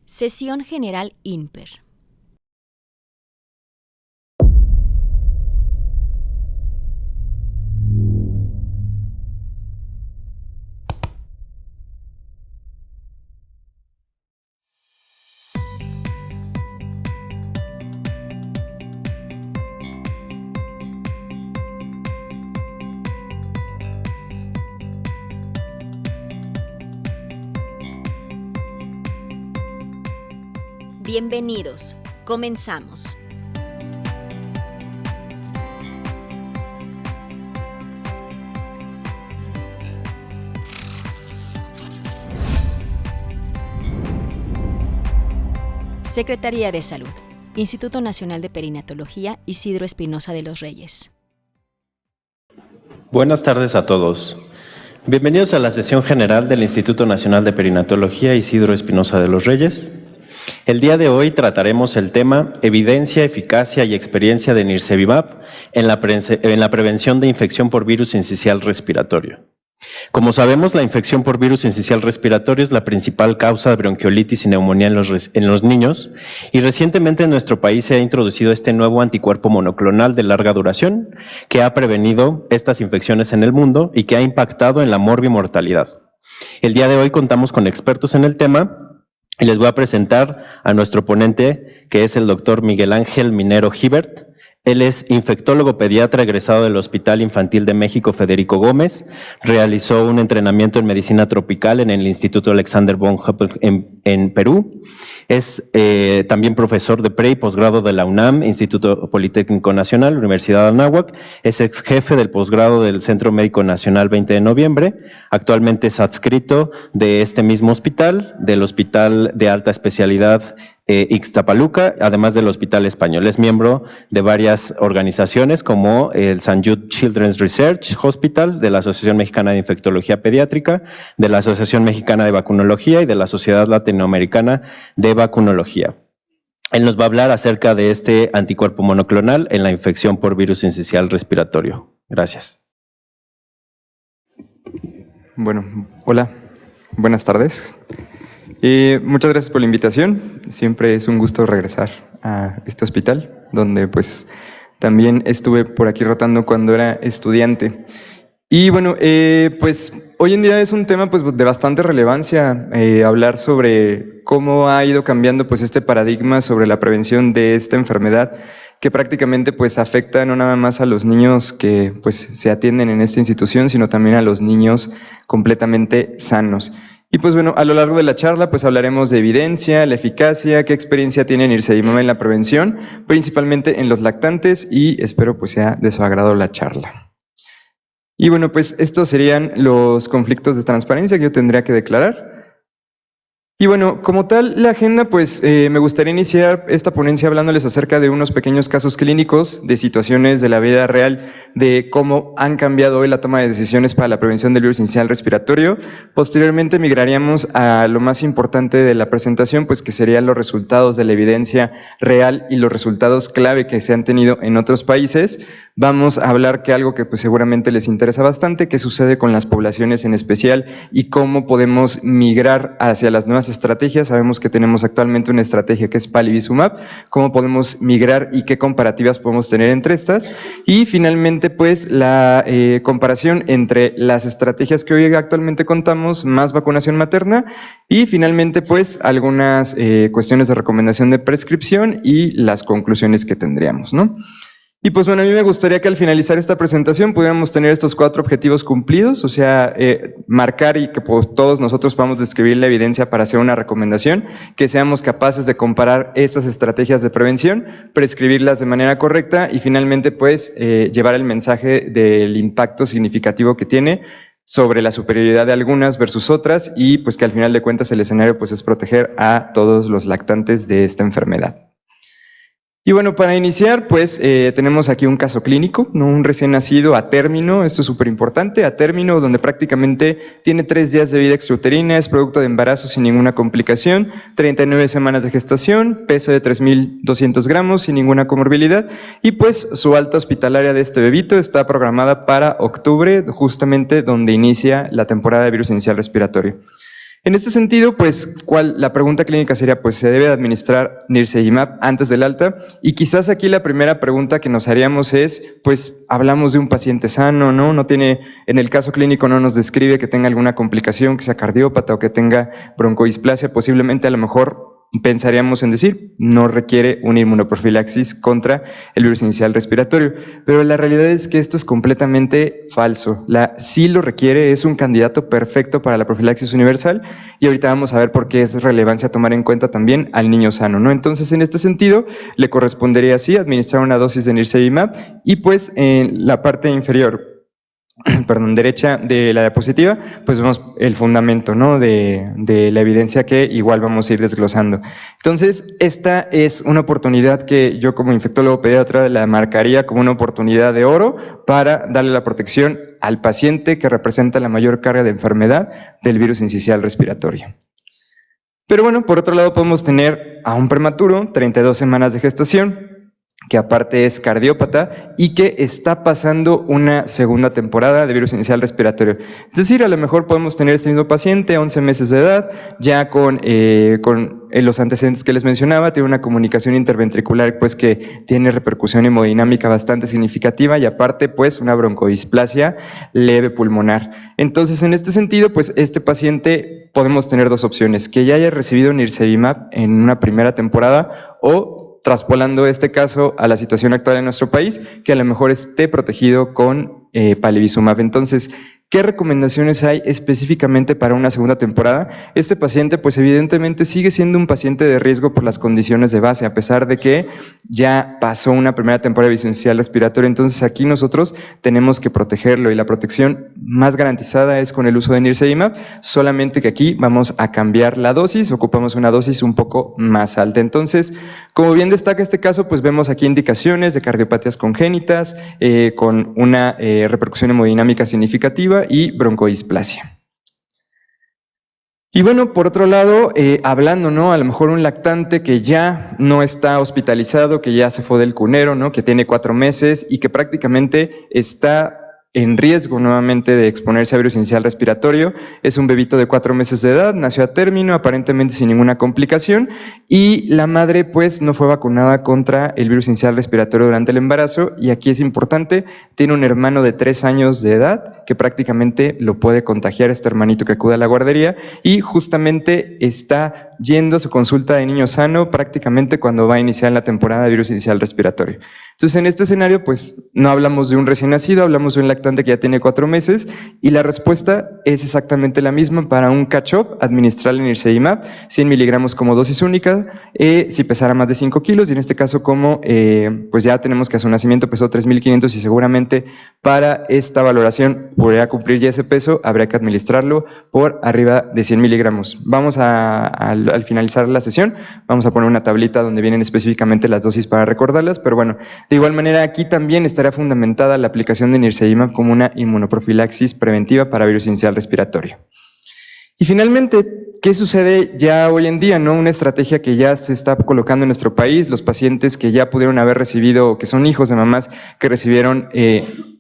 Sesión General INPER. Bienvenidos. Comenzamos. Secretaría de Salud, Instituto Nacional de Perinatología Isidro Espinosa de los Reyes. Buenas tardes a todos. Bienvenidos a la sesión general del Instituto Nacional de Perinatología Isidro Espinosa de los Reyes. El día de hoy trataremos el tema Evidencia, eficacia y experiencia de Nirsevimab en la prevención de infección por virus sincicial respiratorio. Como sabemos, la infección por virus sincicial respiratorio es la principal causa de bronquiolitis y neumonía en los niños, y recientemente en nuestro país se ha introducido este nuevo anticuerpo monoclonal de larga duración que ha prevenido estas infecciones en el mundo y que ha impactado en la morbimortalidad. El día de hoy contamos con expertos en el tema. Y les voy a presentar a nuestro ponente, que es el doctor Miguel Ángel Minero Hibert. Él es infectólogo pediatra egresado del Hospital Infantil de México Federico Gómez. Realizó un entrenamiento en medicina tropical en el Instituto Alexander von Humboldt en Perú. Es también profesor de pre y posgrado de la UNAM, Instituto Politécnico Nacional, Universidad de Anáhuac. Es ex jefe del posgrado del Centro Médico Nacional 20 de noviembre. Actualmente es adscrito de este mismo hospital, del Hospital de Alta Especialidad Ixtapaluca, además del Hospital Español. Es miembro de varias organizaciones como el St. Jude Children's Research Hospital, de la Asociación Mexicana de Infectología Pediátrica, de la Asociación Mexicana de Vacunología y de la Sociedad Latinoamericana de Vacunología. Él nos va a hablar acerca de este anticuerpo monoclonal en la infección por virus sincicial respiratorio. Gracias. Bueno, hola, buenas tardes. Muchas gracias por la invitación. Siempre es un gusto regresar a este hospital, donde pues también estuve por aquí rotando cuando era estudiante. Y bueno, pues hoy en día es un tema pues de bastante relevancia hablar sobre cómo ha ido cambiando pues este paradigma sobre la prevención de esta enfermedad, que prácticamente pues afecta no nada más a los niños que pues se atienden en esta institución, sino también a los niños completamente sanos. Y pues bueno, a lo largo de la charla pues hablaremos de evidencia, la eficacia, qué experiencia tiene Nirsevimab en la prevención, principalmente en los lactantes, y espero pues sea de su agrado la charla. Y bueno, pues estos serían los conflictos de transparencia que yo tendría que declarar. Y bueno, como tal, la agenda, pues me gustaría iniciar esta ponencia hablándoles acerca de unos pequeños casos clínicos, de situaciones de la vida real, de cómo han cambiado hoy la toma de decisiones para la prevención del virus sincicial respiratorio. Posteriormente migraríamos a lo más importante de la presentación, pues que serían los resultados de la evidencia real y los resultados clave que se han tenido en otros países. Vamos a hablar que algo que pues seguramente les interesa bastante, qué sucede con las poblaciones en especial y cómo podemos migrar hacia las nuevas estrategias. Sabemos que tenemos actualmente una estrategia que es Palivizumab, cómo podemos migrar y qué comparativas podemos tener entre estas. Y finalmente pues la comparación entre las estrategias que hoy actualmente contamos, más vacunación materna, y finalmente pues algunas cuestiones de recomendación de prescripción y las conclusiones que tendríamos, ¿no? Y pues bueno, a mí me gustaría que al finalizar esta presentación pudiéramos tener estos 4 objetivos cumplidos, o sea, marcar y que pues todos nosotros podamos describir la evidencia para hacer una recomendación, que seamos capaces de comparar estas estrategias de prevención, prescribirlas de manera correcta y finalmente pues llevar el mensaje del impacto significativo que tiene sobre la superioridad de algunas versus otras, y pues que al final de cuentas el escenario pues es proteger a todos los lactantes de esta enfermedad. Y bueno, para iniciar, pues tenemos aquí un caso clínico, ¿no? Un recién nacido a término, esto es súper importante, a término, donde prácticamente tiene 3 días de vida extrauterina, es producto de embarazo sin ninguna complicación, 39 semanas de gestación, peso de 3.200 gramos, sin ninguna comorbilidad, y pues su alta hospitalaria de este bebito está programada para octubre, justamente donde inicia la temporada de virus sincicial respiratorio. En este sentido, pues, la pregunta clínica sería, pues, ¿se debe administrar nirsevimab antes del alta? Y quizás aquí la primera pregunta que nos haríamos es, pues, hablamos de un paciente sano, ¿no? No tiene, en el caso clínico no nos describe que tenga alguna complicación, que sea cardiópata o que tenga broncohisplasia, posiblemente a lo mejor pensaríamos en decir, no requiere una inmunoprofilaxis contra el virus inicial respiratorio, pero la realidad es que esto es completamente falso. Sí lo requiere, es un candidato perfecto para la profilaxis universal y ahorita vamos a ver por qué es relevancia tomar en cuenta también al niño sano, ¿no? Entonces, en este sentido, le correspondería así administrar una dosis de nirsevimab y pues en la parte inferior, derecha de la diapositiva, pues vemos el fundamento, ¿no? de la evidencia que igual vamos a ir desglosando. Entonces, esta es una oportunidad que yo como infectólogo pediatra la marcaría como una oportunidad de oro para darle la protección al paciente que representa la mayor carga de enfermedad del virus incisional respiratorio. Pero bueno, por otro lado podemos tener a un prematuro, 32 semanas de gestación, que aparte es cardiópata y que está pasando una segunda temporada de virus inicial respiratorio. Es decir, a lo mejor podemos tener este mismo paciente, 11 meses de edad, ya con los antecedentes que les mencionaba, tiene una comunicación interventricular pues que tiene repercusión hemodinámica bastante significativa y aparte pues una broncohisplasia leve pulmonar. Entonces, en este sentido, pues este paciente podemos tener dos opciones, que ya haya recibido nirsevimab en una primera temporada o traspolando este caso a la situación actual en nuestro país, que a lo mejor esté protegido con palivizumab. Entonces, ¿qué recomendaciones hay específicamente para una segunda temporada? Este paciente, pues evidentemente sigue siendo un paciente de riesgo por las condiciones de base, a pesar de que ya pasó una primera temporada de virus inicial respiratorio. Entonces, aquí nosotros tenemos que protegerlo y la protección más garantizada es con el uso de nirsevimab, solamente que aquí vamos a cambiar la dosis, ocupamos una dosis un poco más alta. Entonces, como bien destaca este caso, pues vemos aquí indicaciones de cardiopatías congénitas con una repercusión hemodinámica significativa y broncohisplasia. Y bueno, por otro lado, hablando, ¿no? A lo mejor un lactante que ya no está hospitalizado, que ya se fue del cunero, ¿no? Que tiene 4 meses y que prácticamente está en riesgo nuevamente de exponerse a virus inicial respiratorio. Es un bebito de 4 meses de edad, nació a término, aparentemente sin ninguna complicación, y la madre pues no fue vacunada contra el virus inicial respiratorio durante el embarazo, y aquí es importante, tiene un hermano de 3 años de edad que prácticamente lo puede contagiar, este hermanito que acude a la guardería, y justamente está yendo a su consulta de niño sano prácticamente cuando va a iniciar la temporada de virus inicial respiratorio. Entonces, en este escenario, pues no hablamos de un recién nacido, hablamos de un lactante que ya tiene 4 meses y la respuesta es exactamente la misma para un catch-up, administrarle nirsevimab, 100 miligramos como dosis única, si pesara más de 5 kilos y en este caso como pues ya tenemos que a su nacimiento pesó 3.500 y seguramente para esta valoración podría cumplir ya ese peso, habría que administrarlo por arriba de 100 miligramos. Vamos al finalizar la sesión, vamos a poner una tablita donde vienen específicamente las dosis para recordarlas, pero bueno, de igual manera, aquí también estará fundamentada la aplicación de nirsevimab como una inmunoprofilaxis preventiva para virus inicial respiratorio. Y finalmente, ¿qué sucede ya hoy en día? ¿No? Una estrategia que ya se está colocando en nuestro país, los pacientes que ya pudieron haber recibido, que son hijos de mamás que recibieron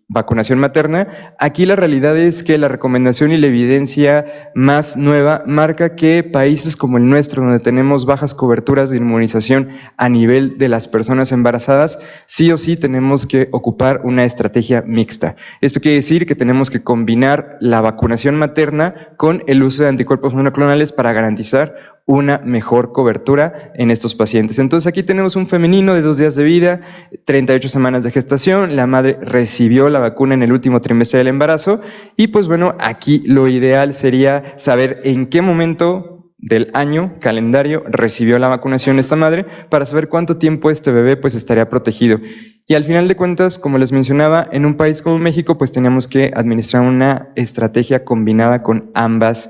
vacunación materna. Aquí la realidad es que la recomendación y la evidencia más nueva marca que países como el nuestro, donde tenemos bajas coberturas de inmunización a nivel de las personas embarazadas, sí o sí tenemos que ocupar una estrategia mixta. Esto quiere decir que tenemos que combinar la vacunación materna con el uso de anticuerpos monoclonales para garantizar una mejor cobertura en estos pacientes. Entonces aquí tenemos un femenino de 2 días de vida, 38 semanas de gestación, la madre recibió la vacuna en el último trimestre del embarazo y pues bueno, aquí lo ideal sería saber en qué momento del año calendario recibió la vacunación esta madre para saber cuánto tiempo este bebé pues estaría protegido. Y al final de cuentas, como les mencionaba, en un país como México pues teníamos que administrar una estrategia combinada con ambas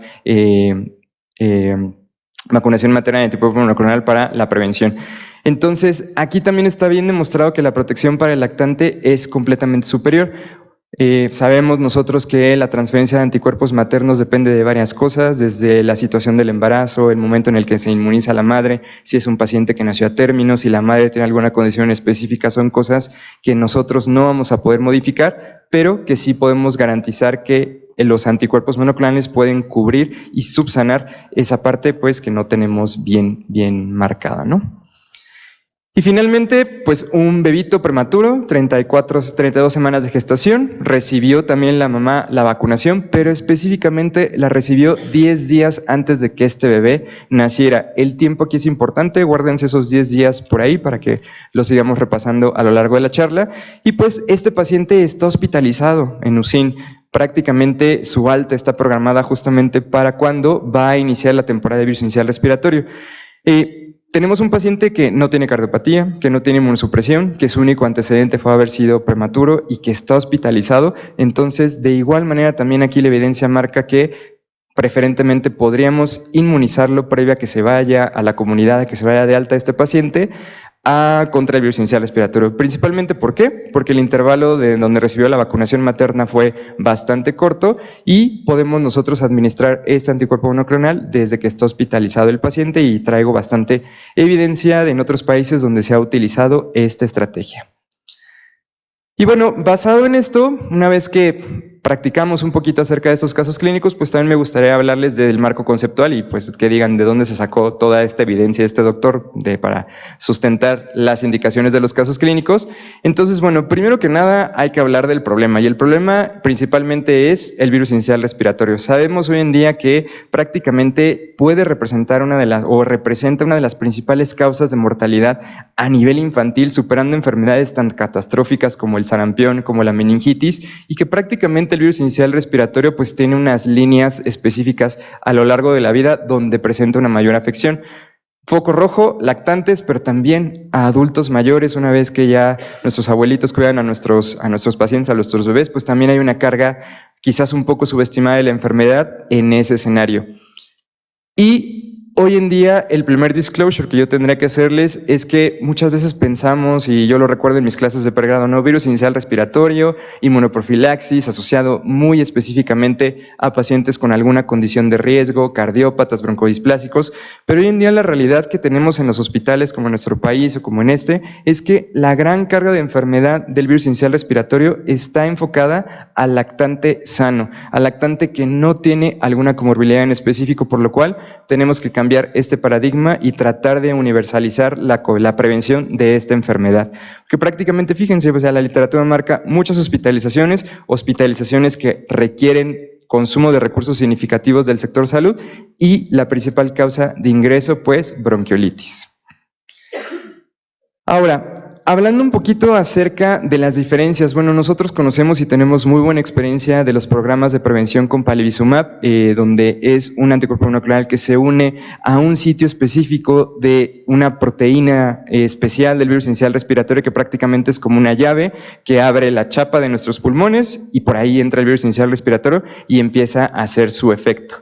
vacunación materna y anticuerpo monoclonal para la prevención. Entonces, aquí también está bien demostrado que la protección para el lactante es completamente superior. Sabemos nosotros que la transferencia de anticuerpos maternos depende de varias cosas, desde la situación del embarazo, el momento en el que se inmuniza a la madre, si es un paciente que nació a término, si la madre tiene alguna condición específica, son cosas que nosotros no vamos a poder modificar, pero que sí podemos garantizar que los anticuerpos monoclonales pueden cubrir y subsanar esa parte pues que no tenemos bien marcada, ¿no? Y finalmente, pues un bebito prematuro, 32 semanas de gestación, recibió también la mamá la vacunación, pero específicamente la recibió 10 días antes de que este bebé naciera. El tiempo aquí es importante, guárdense esos 10 días por ahí para que lo sigamos repasando a lo largo de la charla. Y pues este paciente está hospitalizado en USIN. Prácticamente su alta está programada justamente para cuando va a iniciar la temporada de virus inicial respiratorio. Tenemos un paciente que no tiene cardiopatía, que no tiene inmunosupresión, que su único antecedente fue haber sido prematuro y que está hospitalizado. Entonces, de igual manera, también aquí la evidencia marca que preferentemente podríamos inmunizarlo previo a que se vaya a la comunidad, a que se vaya de alta este paciente contra el virus inicial respiratorio. Principalmente, ¿por qué? Porque el intervalo de donde recibió la vacunación materna fue bastante corto y podemos nosotros administrar este anticuerpo monoclonal desde que está hospitalizado el paciente, y traigo bastante evidencia de en otros países donde se ha utilizado esta estrategia. Y bueno, basado en esto, una vez que practicamos un poquito acerca de estos casos clínicos, pues también me gustaría hablarles del marco conceptual y pues que digan de dónde se sacó toda esta evidencia de este doctor para sustentar las indicaciones de los casos clínicos. Entonces, bueno, primero que nada hay que hablar del problema, y el problema principalmente es el virus inicial respiratorio. Sabemos hoy en día que prácticamente puede representar representa una de las principales causas de mortalidad a nivel infantil, superando enfermedades tan catastróficas como el sarampión, como la meningitis, y que prácticamente el virus inicial respiratorio pues tiene unas líneas específicas a lo largo de la vida donde presenta una mayor afección. Foco rojo, lactantes, pero también a adultos mayores. Una vez que ya nuestros abuelitos cuidan a nuestros pacientes, a nuestros bebés, pues también hay una carga quizás un poco subestimada de la enfermedad en ese escenario. Y hoy en día el primer disclosure que yo tendría que hacerles es que muchas veces pensamos, y yo lo recuerdo en mis clases de pregrado, ¿no? Virus inicial respiratorio, inmunoprofilaxis, asociado muy específicamente a pacientes con alguna condición de riesgo, cardiópatas, broncodisplásicos, pero hoy en día la realidad que tenemos en los hospitales como en nuestro país o como en este, es que la gran carga de enfermedad del virus inicial respiratorio está enfocada al lactante sano, al lactante que no tiene alguna comorbilidad en específico, por lo cual tenemos que cambiar este paradigma y tratar de universalizar la prevención de esta enfermedad. Que prácticamente, fíjense, o sea, la literatura marca muchas hospitalizaciones que requieren consumo de recursos significativos del sector salud, y la principal causa de ingreso, pues, bronquiolitis. Ahora, hablando un poquito acerca de las diferencias, bueno, nosotros conocemos y tenemos muy buena experiencia de los programas de prevención con palivizumab, donde es un anticuerpo monoclonal que se une a un sitio específico de una proteína especial del virus inicial respiratorio, que prácticamente es como una llave que abre la chapa de nuestros pulmones y por ahí entra el virus inicial respiratorio y empieza a hacer su efecto.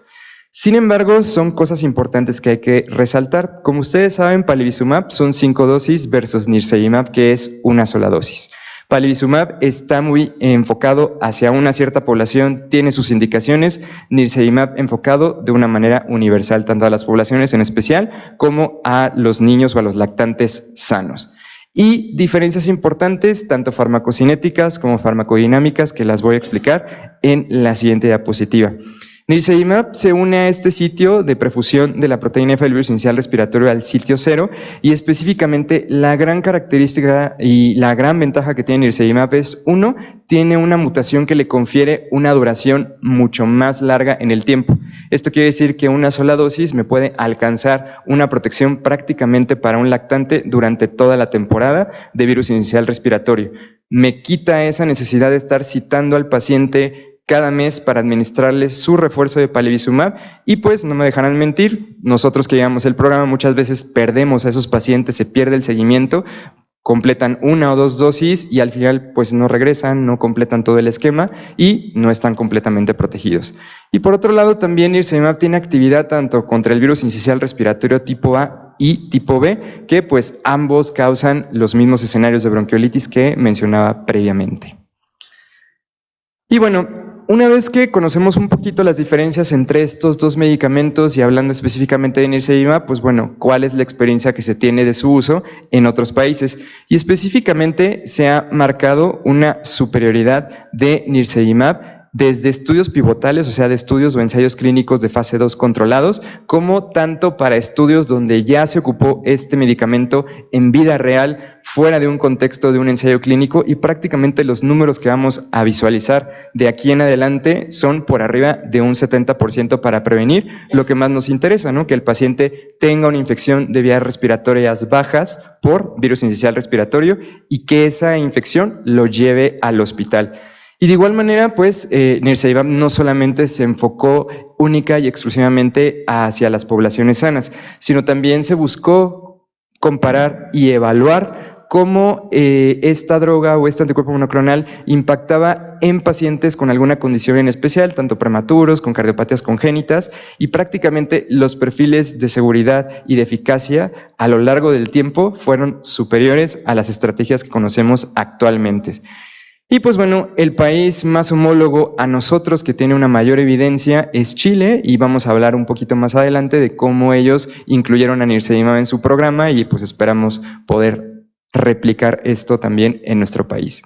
Sin embargo, son cosas importantes que hay que resaltar. Como ustedes saben, palivizumab son 5 dosis versus nirsevimab, que es una sola dosis. Palivizumab está muy enfocado hacia una cierta población, tiene sus indicaciones. Nirsevimab enfocado de una manera universal, tanto a las poblaciones en especial como a los niños o a los lactantes sanos. Y diferencias importantes, tanto farmacocinéticas como farmacodinámicas, que las voy a explicar en la siguiente diapositiva. Nirsevimab se une a este sitio de perfusión de la proteína F del virus inicial respiratorio al sitio 0, y específicamente la gran característica y la gran ventaja que tiene Nirsevimab es, uno, tiene una mutación que le confiere una duración mucho más larga en el tiempo. Esto quiere decir que una sola dosis me puede alcanzar una protección prácticamente para un lactante durante toda la temporada de virus inicial respiratorio. Me quita esa necesidad de estar citando al paciente cada mes para administrarles su refuerzo de palivizumab, y pues no me dejarán mentir, nosotros que llevamos el programa muchas veces perdemos a esos pacientes, se pierde el seguimiento, completan 1 o 2 dosis y al final pues no regresan, no completan todo el esquema y no están completamente protegidos. Y por otro lado también nirsevimab tiene actividad tanto contra el virus incisional respiratorio tipo A y tipo B, que pues ambos causan los mismos escenarios de bronquiolitis que mencionaba previamente. Y bueno, una vez que conocemos un poquito las diferencias entre estos dos medicamentos y hablando específicamente de nirsevimab, pues bueno, ¿cuál es la experiencia que se tiene de su uso en otros países? Y específicamente se ha marcado una superioridad de nirsevimab desde estudios pivotales, o sea, de estudios o ensayos clínicos de fase 2 controlados, como tanto para estudios donde ya se ocupó este medicamento en vida real, fuera de un contexto de un ensayo clínico, y prácticamente los números que vamos a visualizar de aquí en adelante son por arriba de un 70% para prevenir lo que más nos interesa, ¿no? Que el paciente tenga una infección de vías respiratorias bajas por virus incisional respiratorio y que esa infección lo lleve al hospital. Y de igual manera, pues, nirsevimab no solamente se enfocó única y exclusivamente hacia las poblaciones sanas, sino también se buscó comparar y evaluar cómo esta droga o este anticuerpo monoclonal impactaba en pacientes con alguna condición en especial, tanto prematuros, con cardiopatías congénitas, y prácticamente los perfiles de seguridad y de eficacia a lo largo del tiempo fueron superiores a las estrategias que conocemos actualmente. Y pues bueno, el país más homólogo a nosotros que tiene una mayor evidencia es Chile, y vamos a hablar un poquito más adelante de cómo ellos incluyeron a nirsevimab en su programa y pues esperamos poder replicar esto también en nuestro país.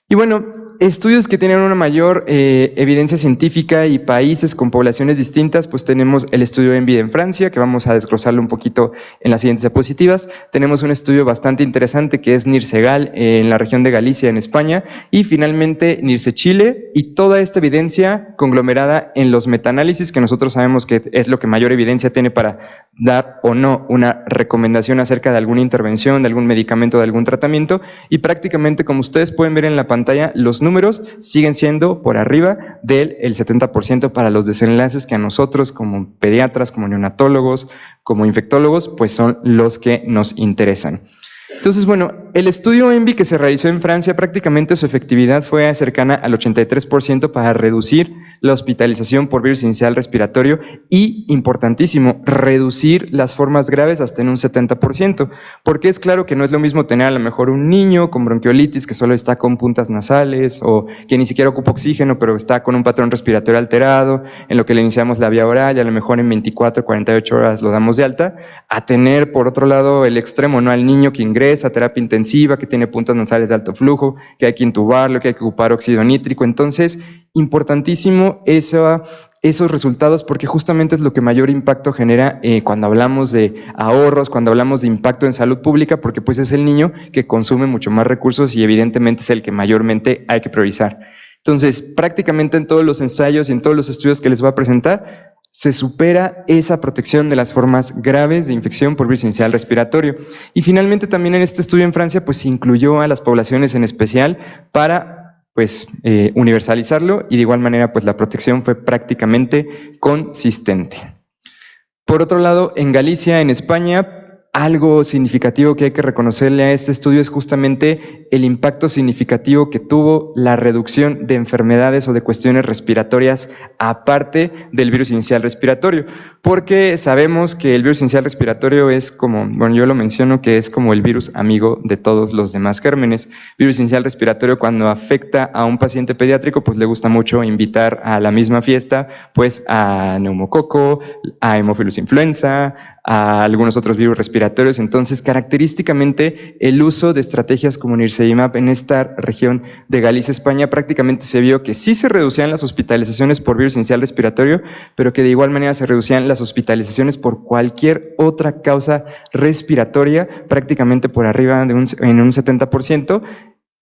Y bueno, estudios que tienen una mayor evidencia científica y países con poblaciones distintas, pues tenemos el estudio ENVID en Francia, que vamos a desglosarlo un poquito en las siguientes diapositivas. Tenemos un estudio bastante interesante que es NIRSEGAL en la región de Galicia, en España, y finalmente NIRSE Chile, y toda esta evidencia conglomerada en los metaanálisis, que nosotros sabemos que es lo que mayor evidencia tiene para dar o no una recomendación acerca de alguna intervención, de algún medicamento, de algún tratamiento, y prácticamente, como ustedes pueden ver en la pantalla, los números siguen siendo por arriba del 70% para los desenlaces que a nosotros como pediatras, como neonatólogos, como infectólogos, pues son los que nos interesan. Entonces, bueno, el estudio ENVID que se realizó en Francia, prácticamente su efectividad fue cercana al 83% para reducir la hospitalización por virus incisional respiratorio y, importantísimo, reducir las formas graves hasta en un 70%, porque es claro que no es lo mismo tener a lo mejor un niño con bronquiolitis que solo está con puntas nasales o que ni siquiera ocupa oxígeno pero está con un patrón respiratorio alterado, en lo que le iniciamos la vía oral y a lo mejor en 24, 48 horas lo damos de alta, a tener por otro lado el extremo, ¿no? Al niño que ingresa a terapia intensiva, que tiene puntas nasales de alto flujo, que hay que intubarlo, que hay que ocupar óxido nítrico. Entonces, importantísimo esos resultados, porque justamente es lo que mayor impacto genera cuando hablamos de ahorros, cuando hablamos de impacto en salud pública, porque pues es el niño que consume mucho más recursos y evidentemente es el que mayormente hay que priorizar. Entonces, prácticamente en todos los ensayos y en todos los estudios que les voy a presentar, se supera esa protección de las formas graves de infección por virus incisional respiratorio. Y finalmente también en este estudio en Francia pues se incluyó a las poblaciones en especial para pues universalizarlo, y de igual manera pues la protección fue prácticamente consistente. Por otro lado, en Galicia, en España, algo significativo que hay que reconocerle a este estudio es justamente el impacto significativo que tuvo la reducción de enfermedades o de cuestiones respiratorias aparte del virus incisional respiratorio, porque sabemos que el virus incisional respiratorio es como, bueno, yo lo menciono, que es como el virus amigo de todos los demás gérmenes. Virus incisional respiratorio, cuando afecta a un paciente pediátrico, pues le gusta mucho invitar a la misma fiesta pues a neumococo, a Haemophilus influenza, a algunos otros virus respiratorios. Entonces, característicamente, el uso de estrategias como nirsevimab en esta región de Galicia, España, prácticamente se vio que sí se reducían las hospitalizaciones por virus incisional respiratorio, pero que de igual manera se reducían las hospitalizaciones por cualquier otra causa respiratoria, prácticamente por arriba en un 70%,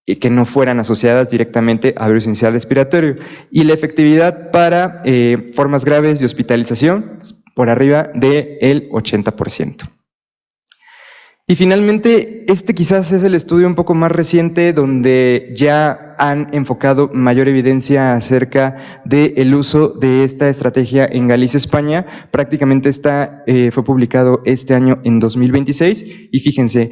y que no fueran asociadas directamente a virus incisional respiratorio. Y la efectividad para formas graves de hospitalización por arriba del 80%. Y finalmente, este quizás es el estudio un poco más reciente donde ya han enfocado mayor evidencia acerca del uso de esta estrategia en Galicia, España. Prácticamente fue publicado este año en 2026 y fíjense,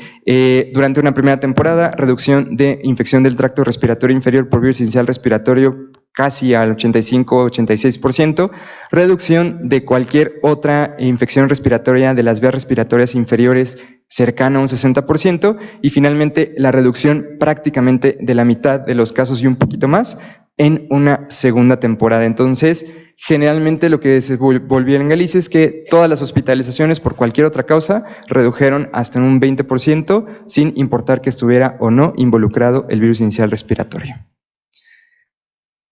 durante una primera temporada, reducción de infección del tracto respiratorio inferior por virus incisional respiratorio casi al 85-86%, reducción de cualquier otra infección respiratoria de las vías respiratorias inferiores cercana a un 60%, y finalmente la reducción prácticamente de la mitad de los casos y un poquito más en una segunda temporada. Entonces, generalmente lo que se volvió en Galicia es que todas las hospitalizaciones por cualquier otra causa redujeron hasta en un 20%, sin importar que estuviera o no involucrado el virus inicial respiratorio.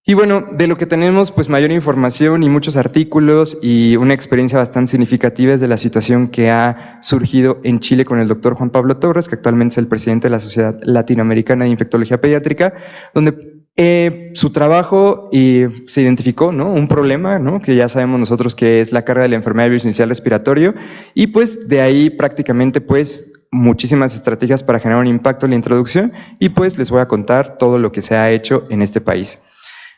Y bueno, de lo que tenemos pues mayor información y muchos artículos y una experiencia bastante significativa es de la situación que ha surgido en Chile con el doctor Juan Pablo Torres, que actualmente es el presidente de la Sociedad Latinoamericana de Infectología Pediátrica, donde su trabajo se identificó, ¿no?, un problema, ¿no?, que ya sabemos nosotros que es la carga de la enfermedad del virus inicial respiratorio, y pues de ahí prácticamente pues muchísimas estrategias para generar un impacto en la introducción, y pues les voy a contar todo lo que se ha hecho en este país.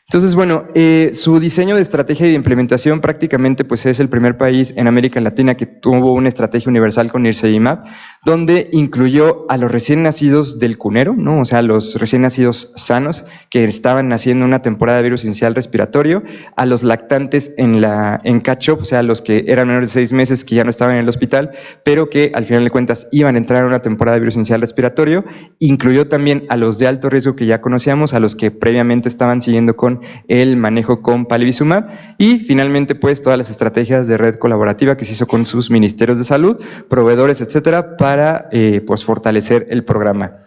Entonces, bueno, su diseño de estrategia y de implementación prácticamente pues es el primer país en América Latina que tuvo una estrategia universal con nirsevimab, donde incluyó a los recién nacidos del cunero, ¿no?, o sea, los recién nacidos sanos que estaban naciendo en una temporada de virus inicial respiratorio, a los lactantes en catch-up, o sea, los que eran menores de 6 meses que ya no estaban en el hospital, pero que al final de cuentas iban a entrar a una temporada de virus inicial respiratorio. Incluyó también a los de alto riesgo que ya conocíamos, a los que previamente estaban siguiendo con el manejo con palivizumab, y finalmente pues todas las estrategias de red colaborativa que se hizo con sus ministerios de salud, proveedores, etcétera, para pues fortalecer el programa.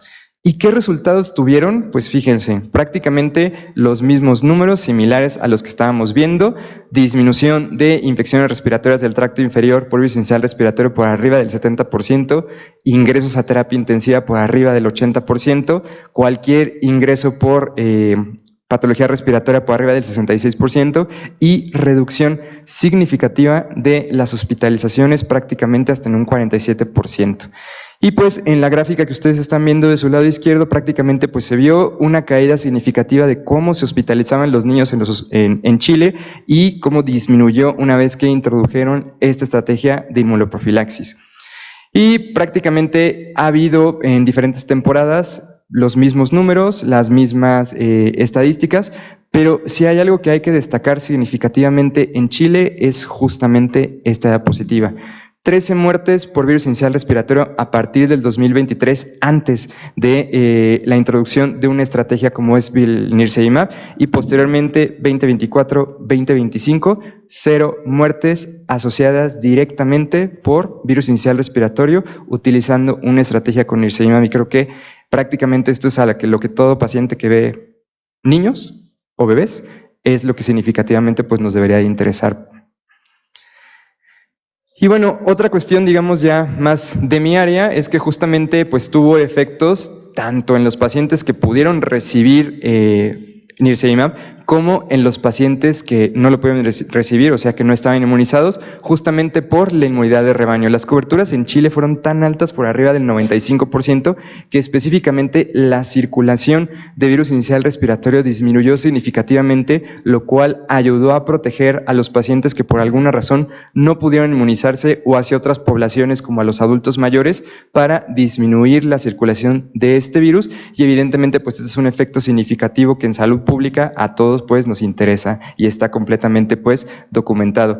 ¿Y qué resultados tuvieron? Pues fíjense, prácticamente los mismos números similares a los que estábamos viendo: disminución de infecciones respiratorias del tracto inferior por virus inicial respiratorio por arriba del 70%, ingresos a terapia intensiva por arriba del 80%, cualquier ingreso por patología respiratoria por arriba del 66% y reducción significativa de las hospitalizaciones prácticamente hasta en un 47%. Y pues en la gráfica que ustedes están viendo de su lado izquierdo prácticamente pues se vio una caída significativa de cómo se hospitalizaban los niños en Chile y cómo disminuyó una vez que introdujeron esta estrategia de inmunoprofilaxis. Y prácticamente ha habido en diferentes temporadas los mismos números, las mismas estadísticas, pero si hay algo que hay que destacar significativamente en Chile es justamente esta diapositiva. 13 muertes por virus inicial respiratorio a partir del 2023, antes de la introducción de una estrategia como es el nirsevimab, y posteriormente 2024, 2025, 0 muertes asociadas directamente por virus inicial respiratorio utilizando una estrategia con nirsevimab. Y creo que prácticamente esto es lo que todo paciente que ve niños o bebés es lo que significativamente pues nos debería de interesar. Y bueno, otra cuestión, digamos ya más de mi área, es que justamente pues tuvo efectos tanto en los pacientes que pudieron recibir nirsevimab como en los pacientes que no lo pudieron recibir, o sea que no estaban inmunizados, justamente por la inmunidad de rebaño. Las coberturas en Chile fueron tan altas, por arriba del 95%, que específicamente la circulación de virus inicial respiratorio disminuyó significativamente, lo cual ayudó a proteger a los pacientes que por alguna razón no pudieron inmunizarse o hacia otras poblaciones como a los adultos mayores, para disminuir la circulación de este virus. Y evidentemente pues este es un efecto significativo que en salud pública a todos pues nos interesa y está completamente pues documentado.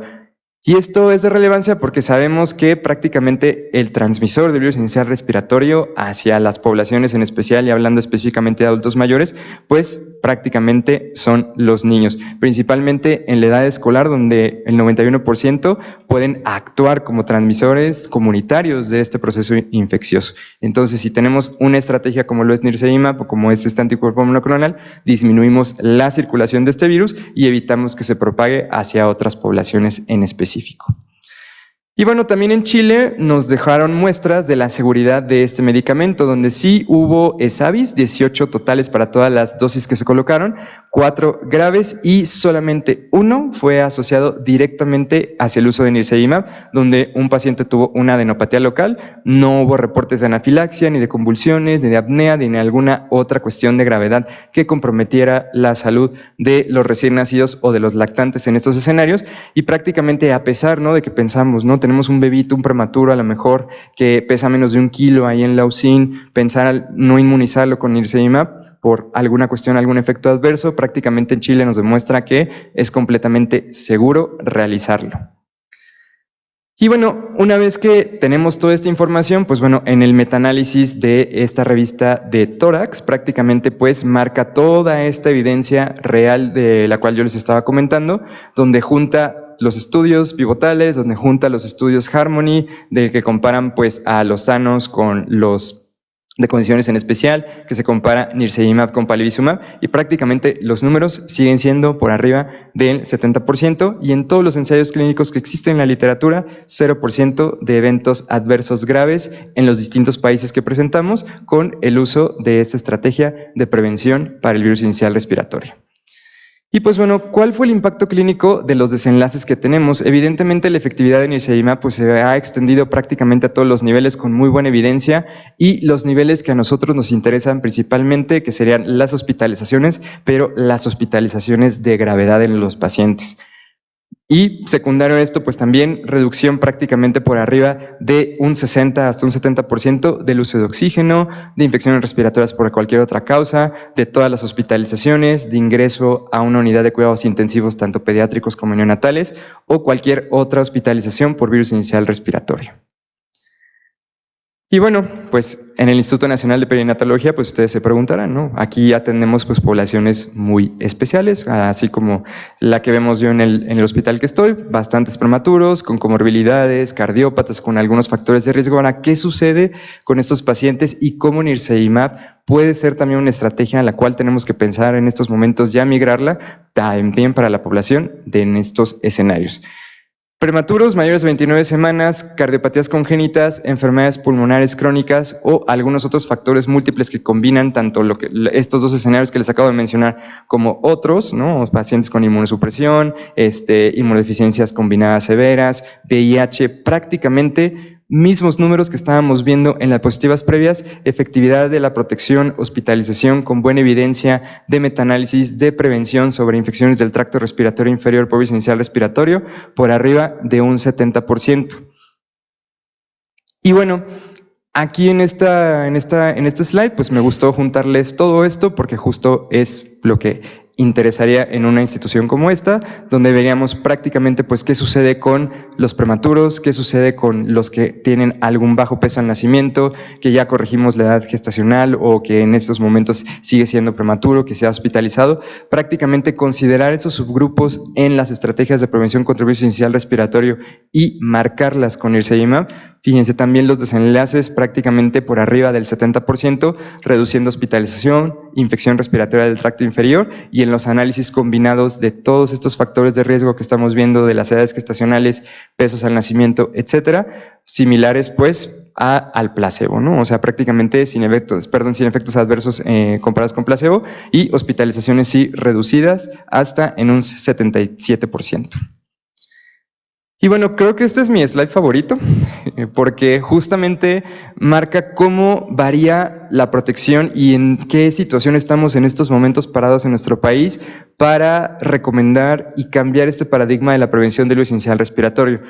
Y esto es de relevancia porque sabemos que prácticamente el transmisor del virus inicial respiratorio hacia las poblaciones en especial, y hablando específicamente de adultos mayores, pues prácticamente son los niños, principalmente en la edad escolar, donde el 91% pueden actuar como transmisores comunitarios de este proceso infeccioso. Entonces, si tenemos una estrategia como lo es nirsevimab o como es este anticuerpo monoclonal, disminuimos la circulación de este virus y evitamos que se propague hacia otras poblaciones en específico. Y bueno, también en Chile nos dejaron muestras de la seguridad de este medicamento, donde sí hubo ESAVIS, 18 totales para todas las dosis que se colocaron, 4 graves y solamente 1 fue asociado directamente hacia el uso de nirsevimab, donde un paciente tuvo una adenopatía local. No hubo reportes de anafilaxia, ni de convulsiones, ni de apnea, ni de alguna otra cuestión de gravedad que comprometiera la salud de los recién nacidos o de los lactantes en estos escenarios. Y prácticamente, a pesar, ¿no?, de que pensamos, ¿no?, tenemos un bebito, un prematuro a lo mejor que pesa menos de 1 kilo ahí en la UCIN, pensar al no inmunizarlo con nirsevimab por alguna cuestión, algún efecto adverso, prácticamente en Chile nos demuestra que es completamente seguro realizarlo. Y bueno, una vez que tenemos toda esta información, pues bueno, en el metaanálisis de esta revista de tórax, prácticamente pues marca toda esta evidencia real de la cual yo les estaba comentando, donde junta los estudios pivotales, donde junta los estudios Harmony, de que comparan pues a los sanos con los de condiciones en especial, que se compara nirsevimab con palivizumab, y prácticamente los números siguen siendo por arriba del 70%, y en todos los ensayos clínicos que existen en la literatura, 0% de eventos adversos graves en los distintos países que presentamos con el uso de esta estrategia de prevención para el virus inicial respiratorio. Y pues bueno, ¿cuál fue el impacto clínico de los desenlaces que tenemos? Evidentemente la efectividad de nirsevimab pues se ha extendido prácticamente a todos los niveles con muy buena evidencia, y los niveles que a nosotros nos interesan principalmente, que serían las hospitalizaciones, pero las hospitalizaciones de gravedad en los pacientes. Y secundario a esto, pues también reducción prácticamente por arriba de un 60 hasta un 70% del uso de oxígeno, de infecciones respiratorias por cualquier otra causa, de todas las hospitalizaciones, de ingreso a una unidad de cuidados intensivos tanto pediátricos como neonatales, o cualquier otra hospitalización por virus inicial respiratorio. Y bueno, pues en el Instituto Nacional de Perinatología, pues ustedes se preguntarán, ¿no? Aquí atendemos pues poblaciones muy especiales, así como la que vemos yo en el hospital que estoy, bastantes prematuros, con comorbilidades, cardiópatas, con algunos factores de riesgo. Ahora, ¿qué sucede con estos pacientes y cómo nirsevimab puede ser también una estrategia a la cual tenemos que pensar en estos momentos ya migrarla también para la población en estos escenarios? Prematuros mayores de 29 semanas, cardiopatías congénitas, enfermedades pulmonares crónicas o algunos otros factores múltiples que combinan tanto estos dos escenarios que les acabo de mencionar como otros, ¿no? Pacientes con inmunosupresión, inmunodeficiencias combinadas severas, VIH, prácticamente mismos números que estábamos viendo en las diapositivas previas, efectividad de la protección, hospitalización con buena evidencia de metaanálisis de prevención sobre infecciones del tracto respiratorio inferior por virus inicial respiratorio por arriba de un 70%. Y bueno, aquí en este slide pues me gustó juntarles todo esto porque justo es lo que interesaría en una institución como esta, donde veríamos prácticamente pues qué sucede con los prematuros, qué sucede con los que tienen algún bajo peso al nacimiento, que ya corregimos la edad gestacional o que en estos momentos sigue siendo prematuro, que se ha hospitalizado, prácticamente considerar esos subgrupos en las estrategias de prevención contra el virus inicial respiratorio y marcarlas con nirsevimab. Fíjense también los desenlaces prácticamente por arriba del 70%, reduciendo hospitalización, infección respiratoria del tracto inferior, y en los análisis combinados de todos estos factores de riesgo que estamos viendo de las edades gestacionales, pesos al nacimiento, etcétera, similares pues al placebo, ¿no? O sea, prácticamente sin efectos adversos comparados con placebo, y hospitalizaciones sí reducidas hasta en un 77%. Y bueno, creo que este es mi slide favorito, porque justamente marca cómo varía la protección y en qué situación estamos en estos momentos parados en nuestro país para recomendar y cambiar este paradigma de la prevención del virus inicial respiratorio.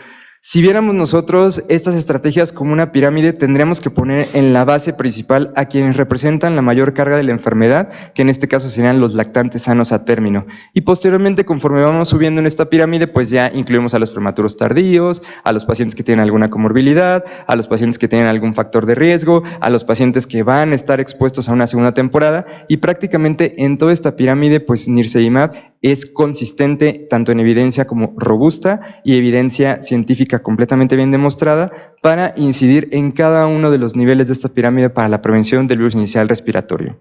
Si viéramos nosotros estas estrategias como una pirámide, tendríamos que poner en la base principal a quienes representan la mayor carga de la enfermedad, que en este caso serían los lactantes sanos a término. Y posteriormente, conforme vamos subiendo en esta pirámide, pues ya incluimos a los prematuros tardíos, a los pacientes que tienen alguna comorbilidad, a los pacientes que tienen algún factor de riesgo, a los pacientes que van a estar expuestos a una segunda temporada, y prácticamente en toda esta pirámide, pues nirsevimab es consistente tanto en evidencia como robusta y evidencia científica completamente bien demostrada para incidir en cada uno de los niveles de esta pirámide para la prevención del virus inicial respiratorio.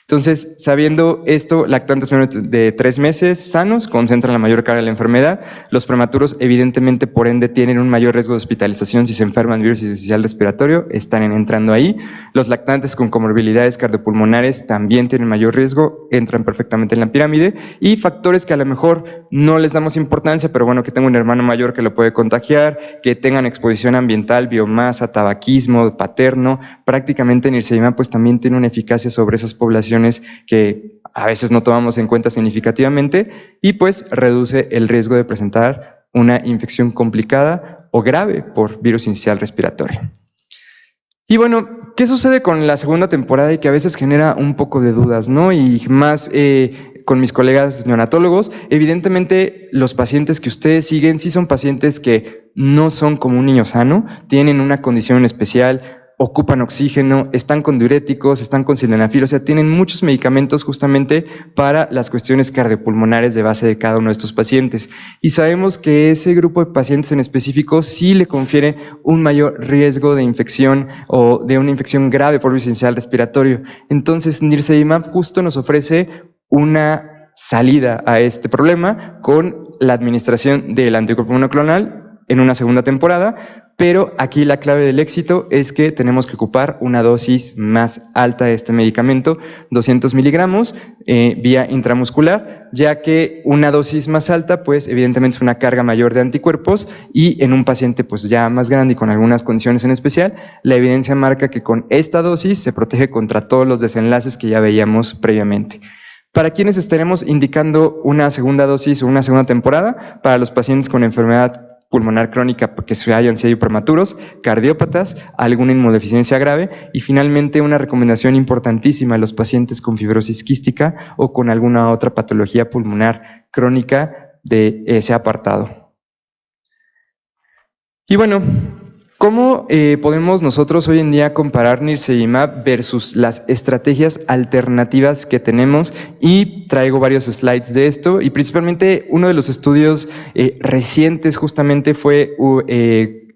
Entonces, sabiendo esto, lactantes menores de 3 meses sanos concentran la mayor carga de la enfermedad. Los prematuros, evidentemente, por ende, tienen un mayor riesgo de hospitalización si se enferman de virus inicial respiratorio, están entrando ahí. Los lactantes con comorbilidades cardiopulmonares también tienen mayor riesgo, entran perfectamente en la pirámide. Y factores que a lo mejor no les damos importancia, pero bueno, que tengo un hermano mayor que lo puede contagiar, que tengan exposición ambiental, biomasa, tabaquismo paterno, prácticamente nirsevimab pues también tiene una eficacia sobre esas poblaciones que a veces no tomamos en cuenta significativamente, y pues reduce el riesgo de presentar una infección complicada o grave por virus inicial respiratorio. Y bueno, ¿qué sucede con la segunda temporada y que a veces genera un poco de dudas, ¿no? Y más con mis colegas neonatólogos. Evidentemente, los pacientes que ustedes siguen sí son pacientes que no son como un niño sano, tienen una condición especial, ocupan oxígeno, están con diuréticos, están con sildenafil, o sea, tienen muchos medicamentos justamente para las cuestiones cardiopulmonares de base de cada uno de estos pacientes. Y sabemos que ese grupo de pacientes en específico sí le confiere un mayor riesgo de infección o de una infección grave por virus sincicial respiratorio. Entonces, nirsevimab justo nos ofrece una salida a este problema con la administración del anticuerpo monoclonal en una segunda temporada, pero aquí la clave del éxito es que tenemos que ocupar una dosis más alta de este medicamento, 200 miligramos vía intramuscular, ya que una dosis más alta, pues evidentemente es una carga mayor de anticuerpos y en un paciente pues ya más grande y con algunas condiciones en especial, la evidencia marca que con esta dosis se protege contra todos los desenlaces que ya veíamos previamente. ¿Para quienes estaremos indicando una segunda dosis o una segunda temporada? Para los pacientes con enfermedad pulmonar crónica que se hayan sido prematuros, cardiópatas, alguna inmunodeficiencia grave y finalmente una recomendación importantísima a los pacientes con fibrosis quística o con alguna otra patología pulmonar crónica de ese apartado. Y bueno, ¿cómo podemos nosotros hoy en día comparar nirsevimab versus las estrategias alternativas que tenemos? Y traigo varios slides de esto y principalmente uno de los estudios recientes justamente fue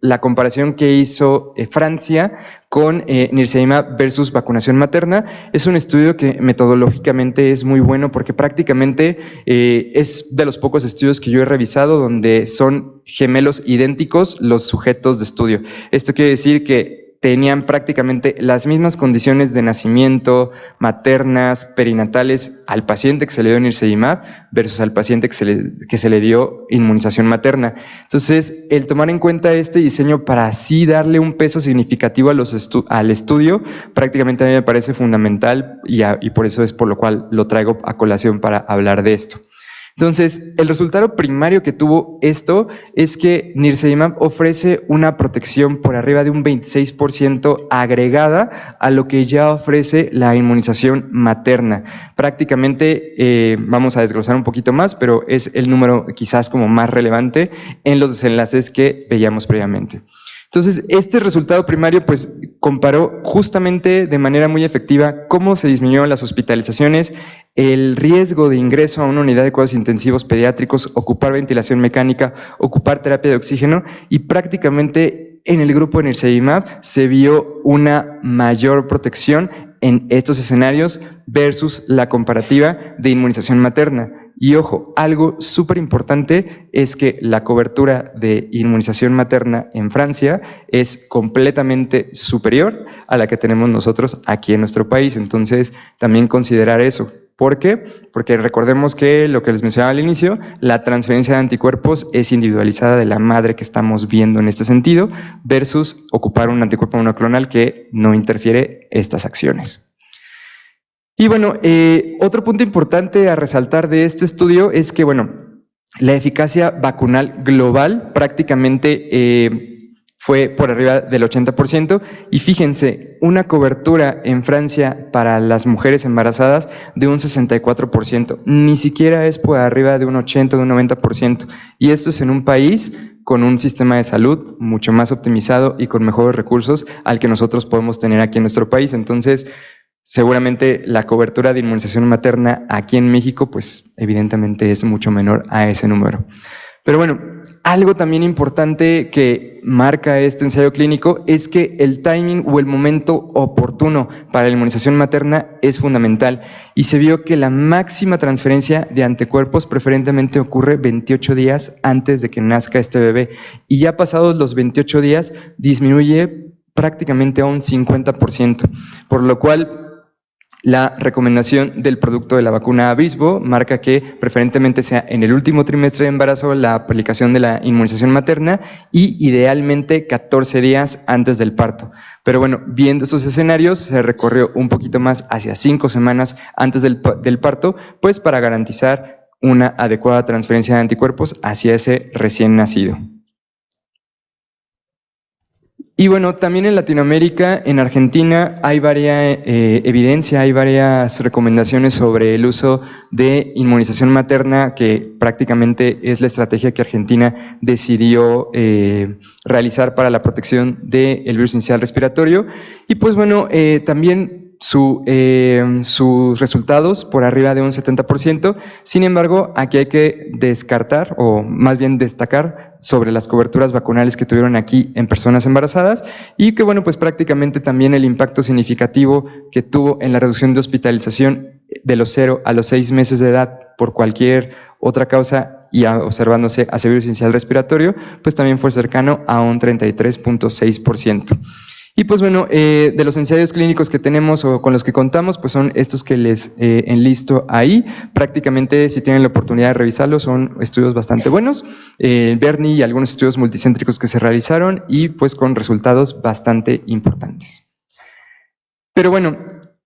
la comparación que hizo Francia con nirsevimab versus vacunación materna. Es un estudio que metodológicamente es muy bueno porque prácticamente es de los pocos estudios que yo he revisado donde son gemelos idénticos los sujetos de estudio. Esto quiere decir que tenían prácticamente las mismas condiciones de nacimiento, maternas, perinatales al paciente que se le dio nirsevimab versus al paciente que se le dio inmunización materna. Entonces, el tomar en cuenta este diseño para así darle un peso significativo al estudio, prácticamente a mí me parece fundamental y por eso es por lo cual lo traigo a colación para hablar de esto. Entonces, el resultado primario que tuvo esto es que nirsevimab ofrece una protección por arriba de un 26% agregada a lo que ya ofrece la inmunización materna. Prácticamente, vamos a desglosar un poquito más, pero es el número quizás como más relevante en los desenlaces que veíamos previamente. Entonces, este resultado primario pues comparó justamente de manera muy efectiva cómo se disminuyeron las hospitalizaciones, el riesgo de ingreso a una unidad de cuidados intensivos pediátricos, ocupar ventilación mecánica, ocupar terapia de oxígeno y prácticamente en el grupo de nirsevimab se vio una mayor protección en estos escenarios versus la comparativa de inmunización materna. Y ojo, algo súper importante es que la cobertura de inmunización materna en Francia es completamente superior a la que tenemos nosotros aquí en nuestro país. Entonces, también considerar eso. ¿Por qué? Porque recordemos que lo que les mencionaba al inicio, la transferencia de anticuerpos es individualizada de la madre que estamos viendo en este sentido versus ocupar un anticuerpo monoclonal que no interfiere estas acciones. Y bueno, otro punto importante a resaltar de este estudio es que, bueno, la eficacia vacunal global prácticamente fue por arriba del 80% y fíjense, una cobertura en Francia para las mujeres embarazadas de un 64%, ni siquiera es por arriba de un 80 o de un 90%, y esto es en un país con un sistema de salud mucho más optimizado y con mejores recursos al que nosotros podemos tener aquí en nuestro país. Entonces, seguramente la cobertura de inmunización materna aquí en México, pues evidentemente es mucho menor a ese número. Pero bueno, algo también importante que marca este ensayo clínico es que el timing o el momento oportuno para la inmunización materna es fundamental y se vio que la máxima transferencia de anticuerpos preferentemente ocurre 28 días antes de que nazca este bebé y ya pasados los 28 días disminuye prácticamente a un 50%, por lo cual la recomendación del producto de la vacuna Abrysvo marca que preferentemente sea en el último trimestre de embarazo la aplicación de la inmunización materna y idealmente 14 días antes del parto. Pero bueno, viendo estos escenarios se recorrió un poquito más hacia 5 semanas antes del parto, pues para garantizar una adecuada transferencia de anticuerpos hacia ese recién nacido. Y bueno, también en Latinoamérica, en Argentina, hay varias evidencia, hay varias recomendaciones sobre el uso de inmunización materna, que prácticamente es la estrategia que Argentina decidió realizar para la protección del virus inicial respiratorio. Y pues bueno, también sus resultados por arriba de un 70%. Sin embargo, aquí hay que descartar, o más bien destacar, sobre las coberturas vacunales que tuvieron aquí en personas embarazadas, y que bueno, pues prácticamente también el impacto significativo que tuvo en la reducción de hospitalización de los 0 a los 6 meses de edad por cualquier otra causa y observándose a virus inicial respiratorio, pues también fue cercano a un 33.6%. Y pues bueno, de los ensayos clínicos que tenemos o con los que contamos, pues son estos que les enlisto ahí. Prácticamente, si tienen la oportunidad de revisarlos, son estudios bastante buenos. Bernie y algunos estudios multicéntricos que se realizaron y pues con resultados bastante importantes. Pero bueno,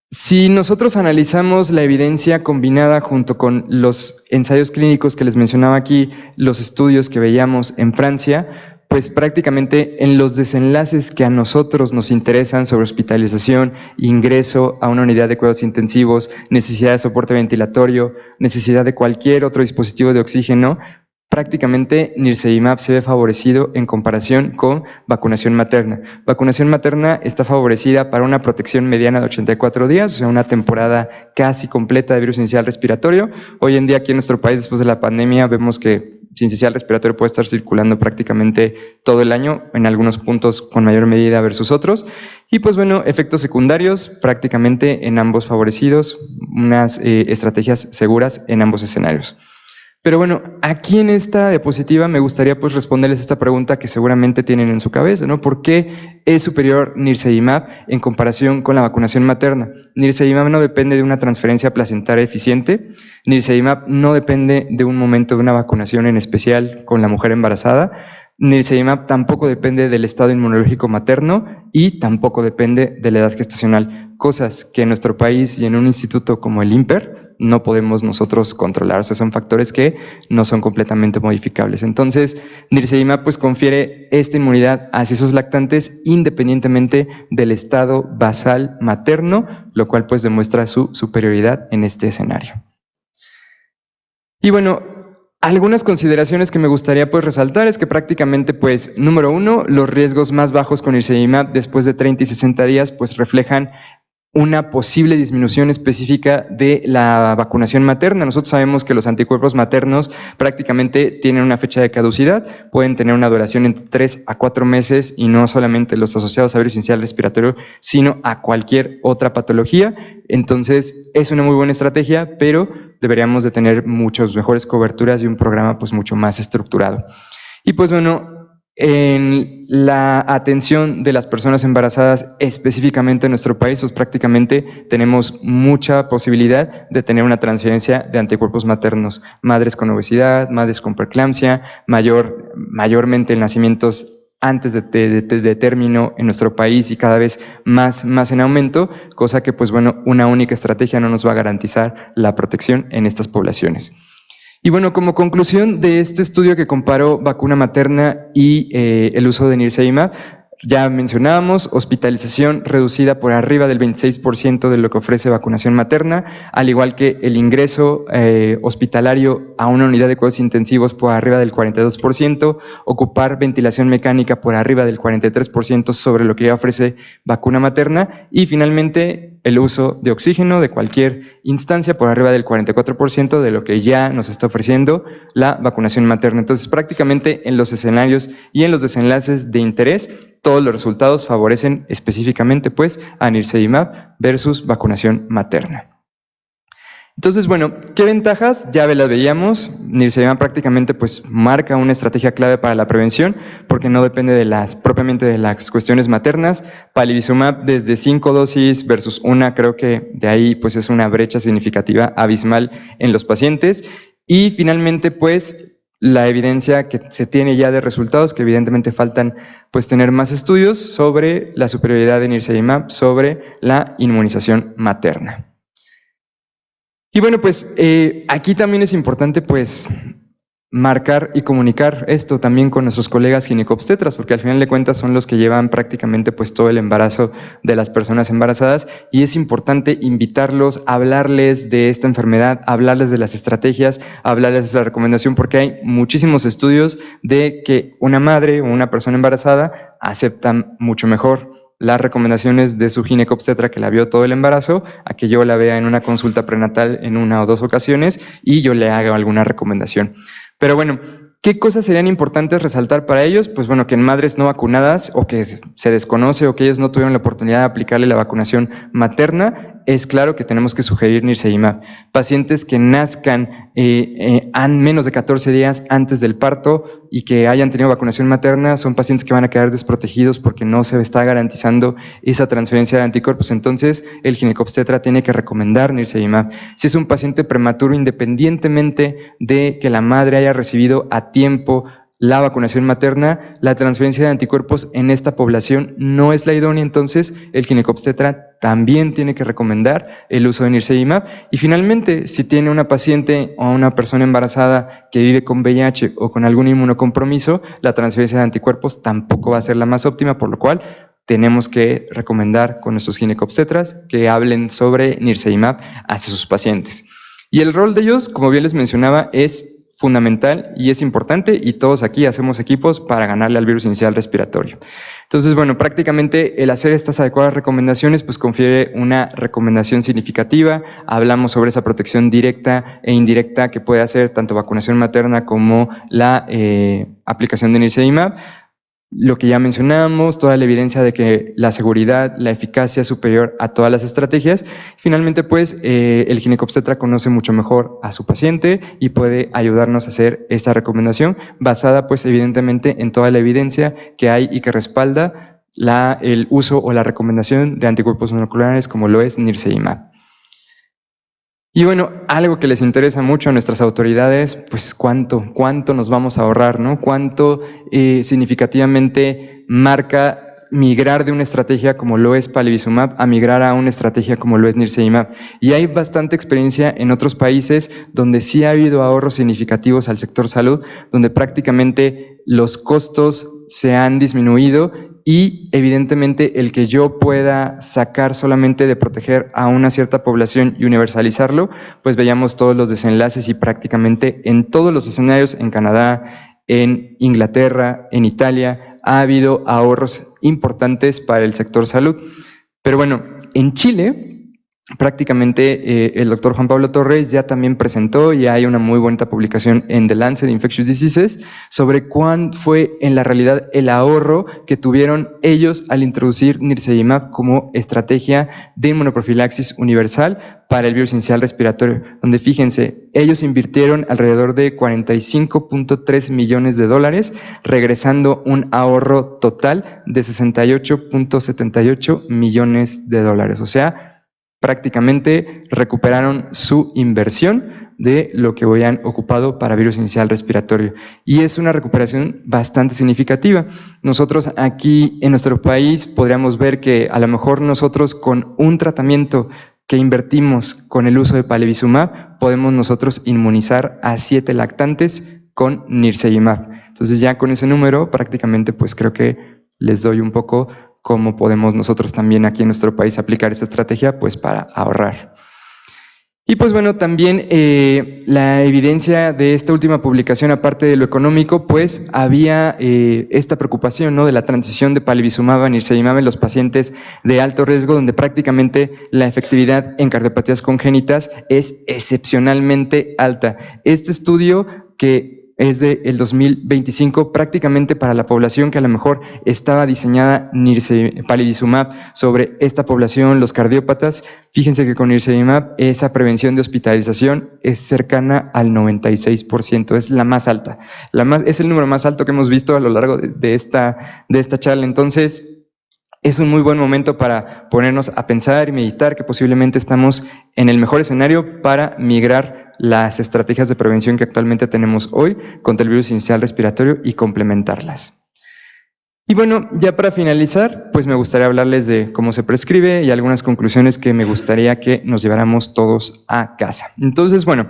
si nosotros analizamos la evidencia combinada junto con los ensayos clínicos que les mencionaba aquí, los estudios que veíamos en Francia, pues prácticamente en los desenlaces que a nosotros nos interesan sobre hospitalización, ingreso a una unidad de cuidados intensivos, necesidad de soporte ventilatorio, necesidad de cualquier otro dispositivo de oxígeno, prácticamente nirsevimab se ve favorecido en comparación con vacunación materna. Vacunación materna está favorecida para una protección mediana de 84 días, o sea, una temporada casi completa de virus inicial respiratorio. Hoy en día aquí en nuestro país, después de la pandemia, vemos que inicial respiratorio puede estar circulando prácticamente todo el año, en algunos puntos con mayor medida versus otros. Y pues bueno, efectos secundarios prácticamente en ambos favorecidos, unas estrategias seguras en ambos escenarios. Pero bueno, aquí en esta diapositiva me gustaría pues responderles esta pregunta que seguramente tienen en su cabeza, ¿no? ¿Por qué es superior nirsevimab en comparación con la vacunación materna? Nirsevimab no depende de una transferencia placentaria eficiente, nirsevimab no depende de un momento de una vacunación en especial con la mujer embarazada, nirsevimab tampoco depende del estado inmunológico materno y tampoco depende de la edad gestacional, cosas que en nuestro país y en un instituto como el INPER no podemos nosotros controlar, o sea, son factores que no son completamente modificables. Entonces, nirsevimab pues confiere esta inmunidad hacia esos lactantes independientemente del estado basal materno, lo cual pues demuestra su superioridad en este escenario. Y bueno, algunas consideraciones que me gustaría pues resaltar es que prácticamente pues, número uno, los riesgos más bajos con nirsevimab después de 30 y 60 días pues reflejan una posible disminución específica de la vacunación materna. Nosotros sabemos que los anticuerpos maternos prácticamente tienen una fecha de caducidad, pueden tener una duración entre 3 a 4 meses y no solamente los asociados a virus inicial respiratorio, sino a cualquier otra patología. Entonces es una muy buena estrategia, pero deberíamos de tener muchas mejores coberturas y un programa pues mucho más estructurado. Y pues bueno, en la atención de las personas embarazadas, específicamente en nuestro país, pues prácticamente tenemos mucha posibilidad de tener una transferencia de anticuerpos maternos. Madres con obesidad, madres con preeclampsia, mayormente en nacimientos antes de término en nuestro país y cada vez más en aumento, cosa que pues bueno, una única estrategia no nos va a garantizar la protección en estas poblaciones. Y bueno, como conclusión de este estudio que comparó vacuna materna y el uso de nirsevimab, ya mencionábamos hospitalización reducida por arriba del 26% de lo que ofrece vacunación materna, al igual que el ingreso hospitalario a una unidad de cuidados intensivos por arriba del 42%, ocupar ventilación mecánica por arriba del 43% sobre lo que ya ofrece vacuna materna y finalmente el uso de oxígeno de cualquier instancia por arriba del 44% de lo que ya nos está ofreciendo la vacunación materna. Entonces prácticamente en los escenarios y en los desenlaces de interés, todos los resultados favorecen específicamente pues a nirsevimab versus vacunación materna. Entonces, bueno, ¿qué ventajas? Ya las veíamos. Nirsevimab prácticamente pues marca una estrategia clave para la prevención porque no depende propiamente de las cuestiones maternas. Palivizumab desde 5 dosis versus 1, creo que de ahí pues es una brecha significativa abismal en los pacientes. Y finalmente pues la evidencia que se tiene ya de resultados, que evidentemente faltan pues tener más estudios sobre la superioridad de nirsevimab sobre la inmunización materna. Y bueno, pues aquí también es importante pues marcar y comunicar esto también con nuestros colegas ginecobstetras, porque al final de cuentas son los que llevan prácticamente pues todo el embarazo de las personas embarazadas, y es importante invitarlos, hablarles de esta enfermedad, hablarles de las estrategias, hablarles de la recomendación, porque hay muchísimos estudios de que una madre o una persona embarazada aceptan mucho mejor las recomendaciones de su ginecobstetra que la vio todo el embarazo, a que yo la vea en una consulta prenatal en 1 o 2 ocasiones y yo le haga alguna recomendación. Pero bueno, ¿qué cosas serían importantes resaltar para ellos? Pues bueno, que en madres no vacunadas o que se desconoce o que ellos no tuvieron la oportunidad de aplicarle la vacunación materna, es claro que tenemos que sugerir nirsevimab. Pacientes que nazcan menos de 14 días antes del parto y que hayan tenido vacunación materna son pacientes que van a quedar desprotegidos porque no se está garantizando esa transferencia de anticuerpos. Entonces, el ginecobstetra tiene que recomendar nirsevimab. Si es un paciente prematuro, independientemente de que la madre haya recibido a tiempo la vacunación materna, la transferencia de anticuerpos en esta población no es la idónea, entonces el ginecobstetra también tiene que recomendar el uso de nirsevimab. Y finalmente, si tiene una paciente o una persona embarazada que vive con VIH o con algún inmunocompromiso, la transferencia de anticuerpos tampoco va a ser la más óptima, por lo cual tenemos que recomendar con nuestros ginecobstetras que hablen sobre nirsevimab hacia sus pacientes. Y el rol de ellos, como bien les mencionaba, es fundamental y es importante, y todos aquí hacemos equipos para ganarle al virus inicial respiratorio. Entonces, bueno, prácticamente el hacer estas adecuadas recomendaciones pues confiere una recomendación significativa. Hablamos sobre esa protección directa e indirecta que puede hacer tanto vacunación materna como la aplicación de nirsevimab. Lo que ya mencionamos, toda la evidencia de que la seguridad, la eficacia es superior a todas las estrategias. Finalmente, pues, el ginecobstetra conoce mucho mejor a su paciente y puede ayudarnos a hacer esta recomendación basada, pues, evidentemente en toda la evidencia que hay y que respalda el uso o la recomendación de anticuerpos monoclonales como lo es nirsevimab. Y bueno, algo que les interesa mucho a nuestras autoridades, pues cuánto nos vamos a ahorrar, ¿no? Cuánto significativamente marca migrar de una estrategia como lo es palivizumab a migrar a una estrategia como lo es nirsevimab. Y hay bastante experiencia en otros países donde sí ha habido ahorros significativos al sector salud, donde prácticamente los costos se han disminuido y evidentemente el que yo pueda sacar solamente de proteger a una cierta población y universalizarlo, pues veíamos todos los desenlaces y prácticamente en todos los escenarios, en Canadá, en Inglaterra, en Italia, ha habido ahorros importantes para el sector salud. Pero bueno, en Chile prácticamente el doctor Juan Pablo Torres ya también presentó, y hay una muy bonita publicación en The Lancet Infectious Diseases sobre cuán fue en la realidad el ahorro que tuvieron ellos al introducir nirsevimab como estrategia de inmunoprofilaxis universal para el virus inicial respiratorio, donde fíjense, ellos invirtieron alrededor de $45.3 millones, regresando un ahorro total de $68.78 millones. O sea, prácticamente recuperaron su inversión de lo que habían ocupado para virus inicial respiratorio. Y es una recuperación bastante significativa. Nosotros aquí en nuestro país podríamos ver que a lo mejor nosotros con un tratamiento que invertimos con el uso de palivizumab, podemos nosotros inmunizar a 7 lactantes con nirsevimab. Entonces ya con ese número prácticamente pues creo que les doy un poco cómo podemos nosotros también aquí en nuestro país aplicar esta estrategia pues para ahorrar. Y pues bueno, también la evidencia de esta última publicación, aparte de lo económico, pues había esta preocupación, ¿no?, de la transición de palivizumab a nirsevimab en los pacientes de alto riesgo, donde prácticamente la efectividad en cardiopatías congénitas es excepcionalmente alta. Este estudio, que es del 2025, prácticamente para la población que a lo mejor estaba diseñada palivizumab sobre esta población, los cardiópatas, fíjense que con nirsevimab esa prevención de hospitalización es cercana al 96%, es la más alta, es el número más alto que hemos visto a lo largo de esta charla. Entonces, es un muy buen momento para ponernos a pensar y meditar que posiblemente estamos en el mejor escenario para migrar las estrategias de prevención que actualmente tenemos hoy contra el virus inicial respiratorio y complementarlas. Y bueno, ya para finalizar, pues me gustaría hablarles de cómo se prescribe y algunas conclusiones que me gustaría que nos lleváramos todos a casa. Entonces, bueno,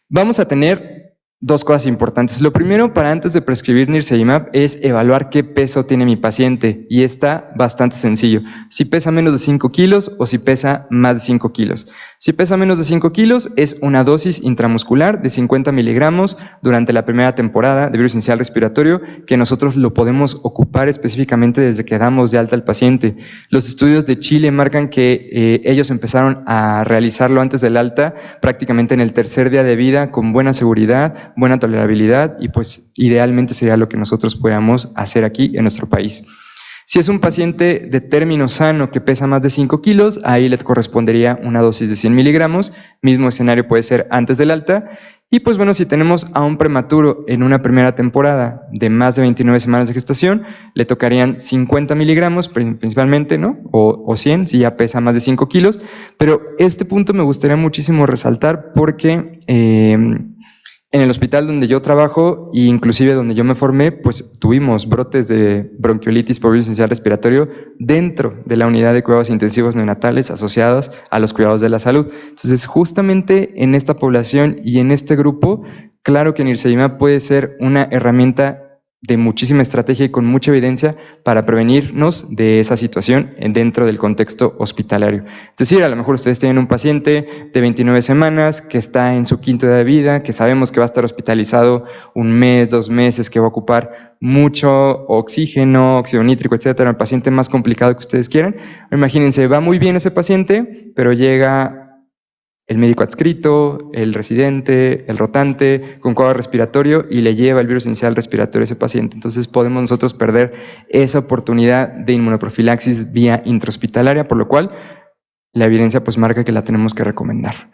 vamos a tener Dos cosas importantes. Lo primero, para antes de prescribir nirsevimab, es evaluar qué peso tiene mi paciente, y está bastante sencillo. Si pesa menos de 5 kilos o si pesa más de 5 kilos. Si pesa menos de 5 kilos, es una dosis intramuscular de 50 miligramos durante la primera temporada de virus sincicial respiratorio, que nosotros lo podemos ocupar específicamente desde que damos de alta al paciente. Los estudios de Chile marcan que ellos empezaron a realizarlo antes del alta, prácticamente en el tercer día de vida, con buena seguridad, buena tolerabilidad, y pues idealmente sería lo que nosotros podamos hacer aquí en nuestro país. Si es un paciente de término sano que pesa más de 5 kilos, ahí le correspondería una dosis de 100 miligramos, mismo escenario puede ser antes del alta. Y pues bueno, si tenemos a un prematuro en una primera temporada de más de 29 semanas de gestación, le tocarían 50 miligramos principalmente, ¿no? O 100 si ya pesa más de 5 kilos. Pero este punto me gustaría muchísimo resaltar porque en el hospital donde yo trabajo, e inclusive donde yo me formé, pues tuvimos brotes de bronquiolitis por virus sincicial respiratorio dentro de la unidad de cuidados intensivos neonatales asociados a los cuidados de la salud. Entonces, justamente en esta población y en este grupo, claro que nirsevimab puede ser una herramienta de muchísima estrategia y con mucha evidencia para prevenirnos de esa situación dentro del contexto hospitalario. Es decir, a lo mejor ustedes tienen un paciente de 29 semanas que está en su quinto día de vida, que sabemos que va a estar hospitalizado un mes, 2 meses, que va a ocupar mucho oxígeno, óxido nítrico, etcétera, el paciente más complicado que ustedes quieran. Imagínense, va muy bien ese paciente, pero llega el médico adscrito, el residente, el rotante, con cuadro respiratorio, y le lleva el virus sincicial respiratorio a ese paciente. Entonces podemos nosotros perder esa oportunidad de inmunoprofilaxis vía intrahospitalaria, por lo cual la evidencia pues marca que la tenemos que recomendar.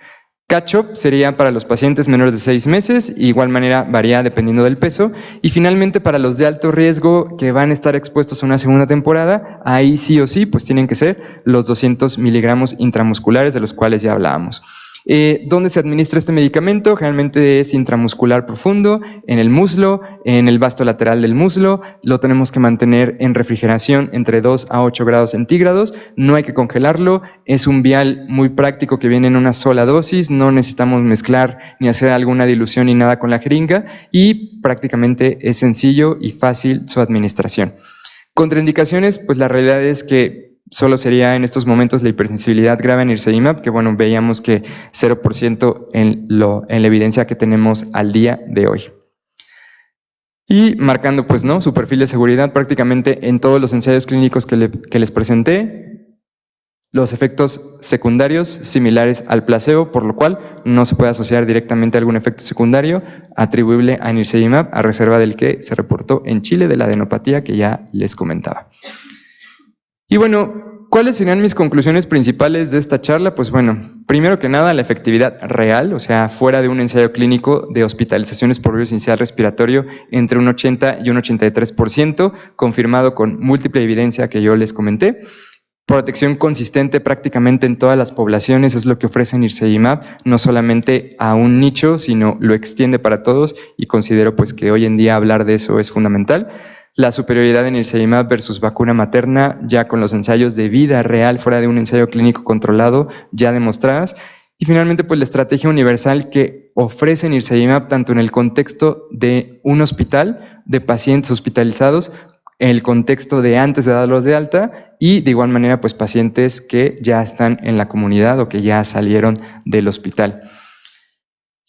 Catch-up sería para los pacientes menores de 6 meses, de igual manera varía dependiendo del peso. Y finalmente para los de alto riesgo que van a estar expuestos a una segunda temporada, ahí sí o sí pues tienen que ser los 200 miligramos intramusculares de los cuales ya hablábamos. ¿Dónde se administra este medicamento? Generalmente es intramuscular profundo, en el muslo, en el vasto lateral del muslo. Lo tenemos que mantener en refrigeración entre 2 a 8 grados centígrados. No hay que congelarlo. Es un vial muy práctico que viene en una sola dosis. No necesitamos mezclar ni hacer alguna dilución ni nada con la jeringa. Y prácticamente es sencillo y fácil su administración. Contraindicaciones, pues la realidad es que solo sería en estos momentos la hipersensibilidad grave a nirsevimab, que bueno, veíamos que 0% en la evidencia que tenemos al día de hoy. Y marcando pues no su perfil de seguridad prácticamente en todos los ensayos clínicos que les presenté, los efectos secundarios similares al placebo, por lo cual no se puede asociar directamente a algún efecto secundario atribuible a nirsevimab, a reserva del que se reportó en Chile de la adenopatía que ya les comentaba. Y bueno, ¿cuáles serían mis conclusiones principales de esta charla? Pues bueno, primero que nada, la efectividad real, o sea, fuera de un ensayo clínico de hospitalizaciones por virus sincicial respiratorio entre un 80 y un 83%, confirmado con múltiple evidencia que yo les comenté. Protección consistente prácticamente en todas las poblaciones es lo que ofrece nirsevimab, no solamente a un nicho, sino lo extiende para todos, y considero pues que hoy en día hablar de eso es fundamental. La superioridad de nirsevimab versus vacuna materna, ya con los ensayos de vida real fuera de un ensayo clínico controlado ya demostradas. Y finalmente, pues la estrategia universal que ofrece nirsevimab tanto en el contexto de un hospital, de pacientes hospitalizados, en el contexto de antes de darlos de alta, y de igual manera pues pacientes que ya están en la comunidad o que ya salieron del hospital.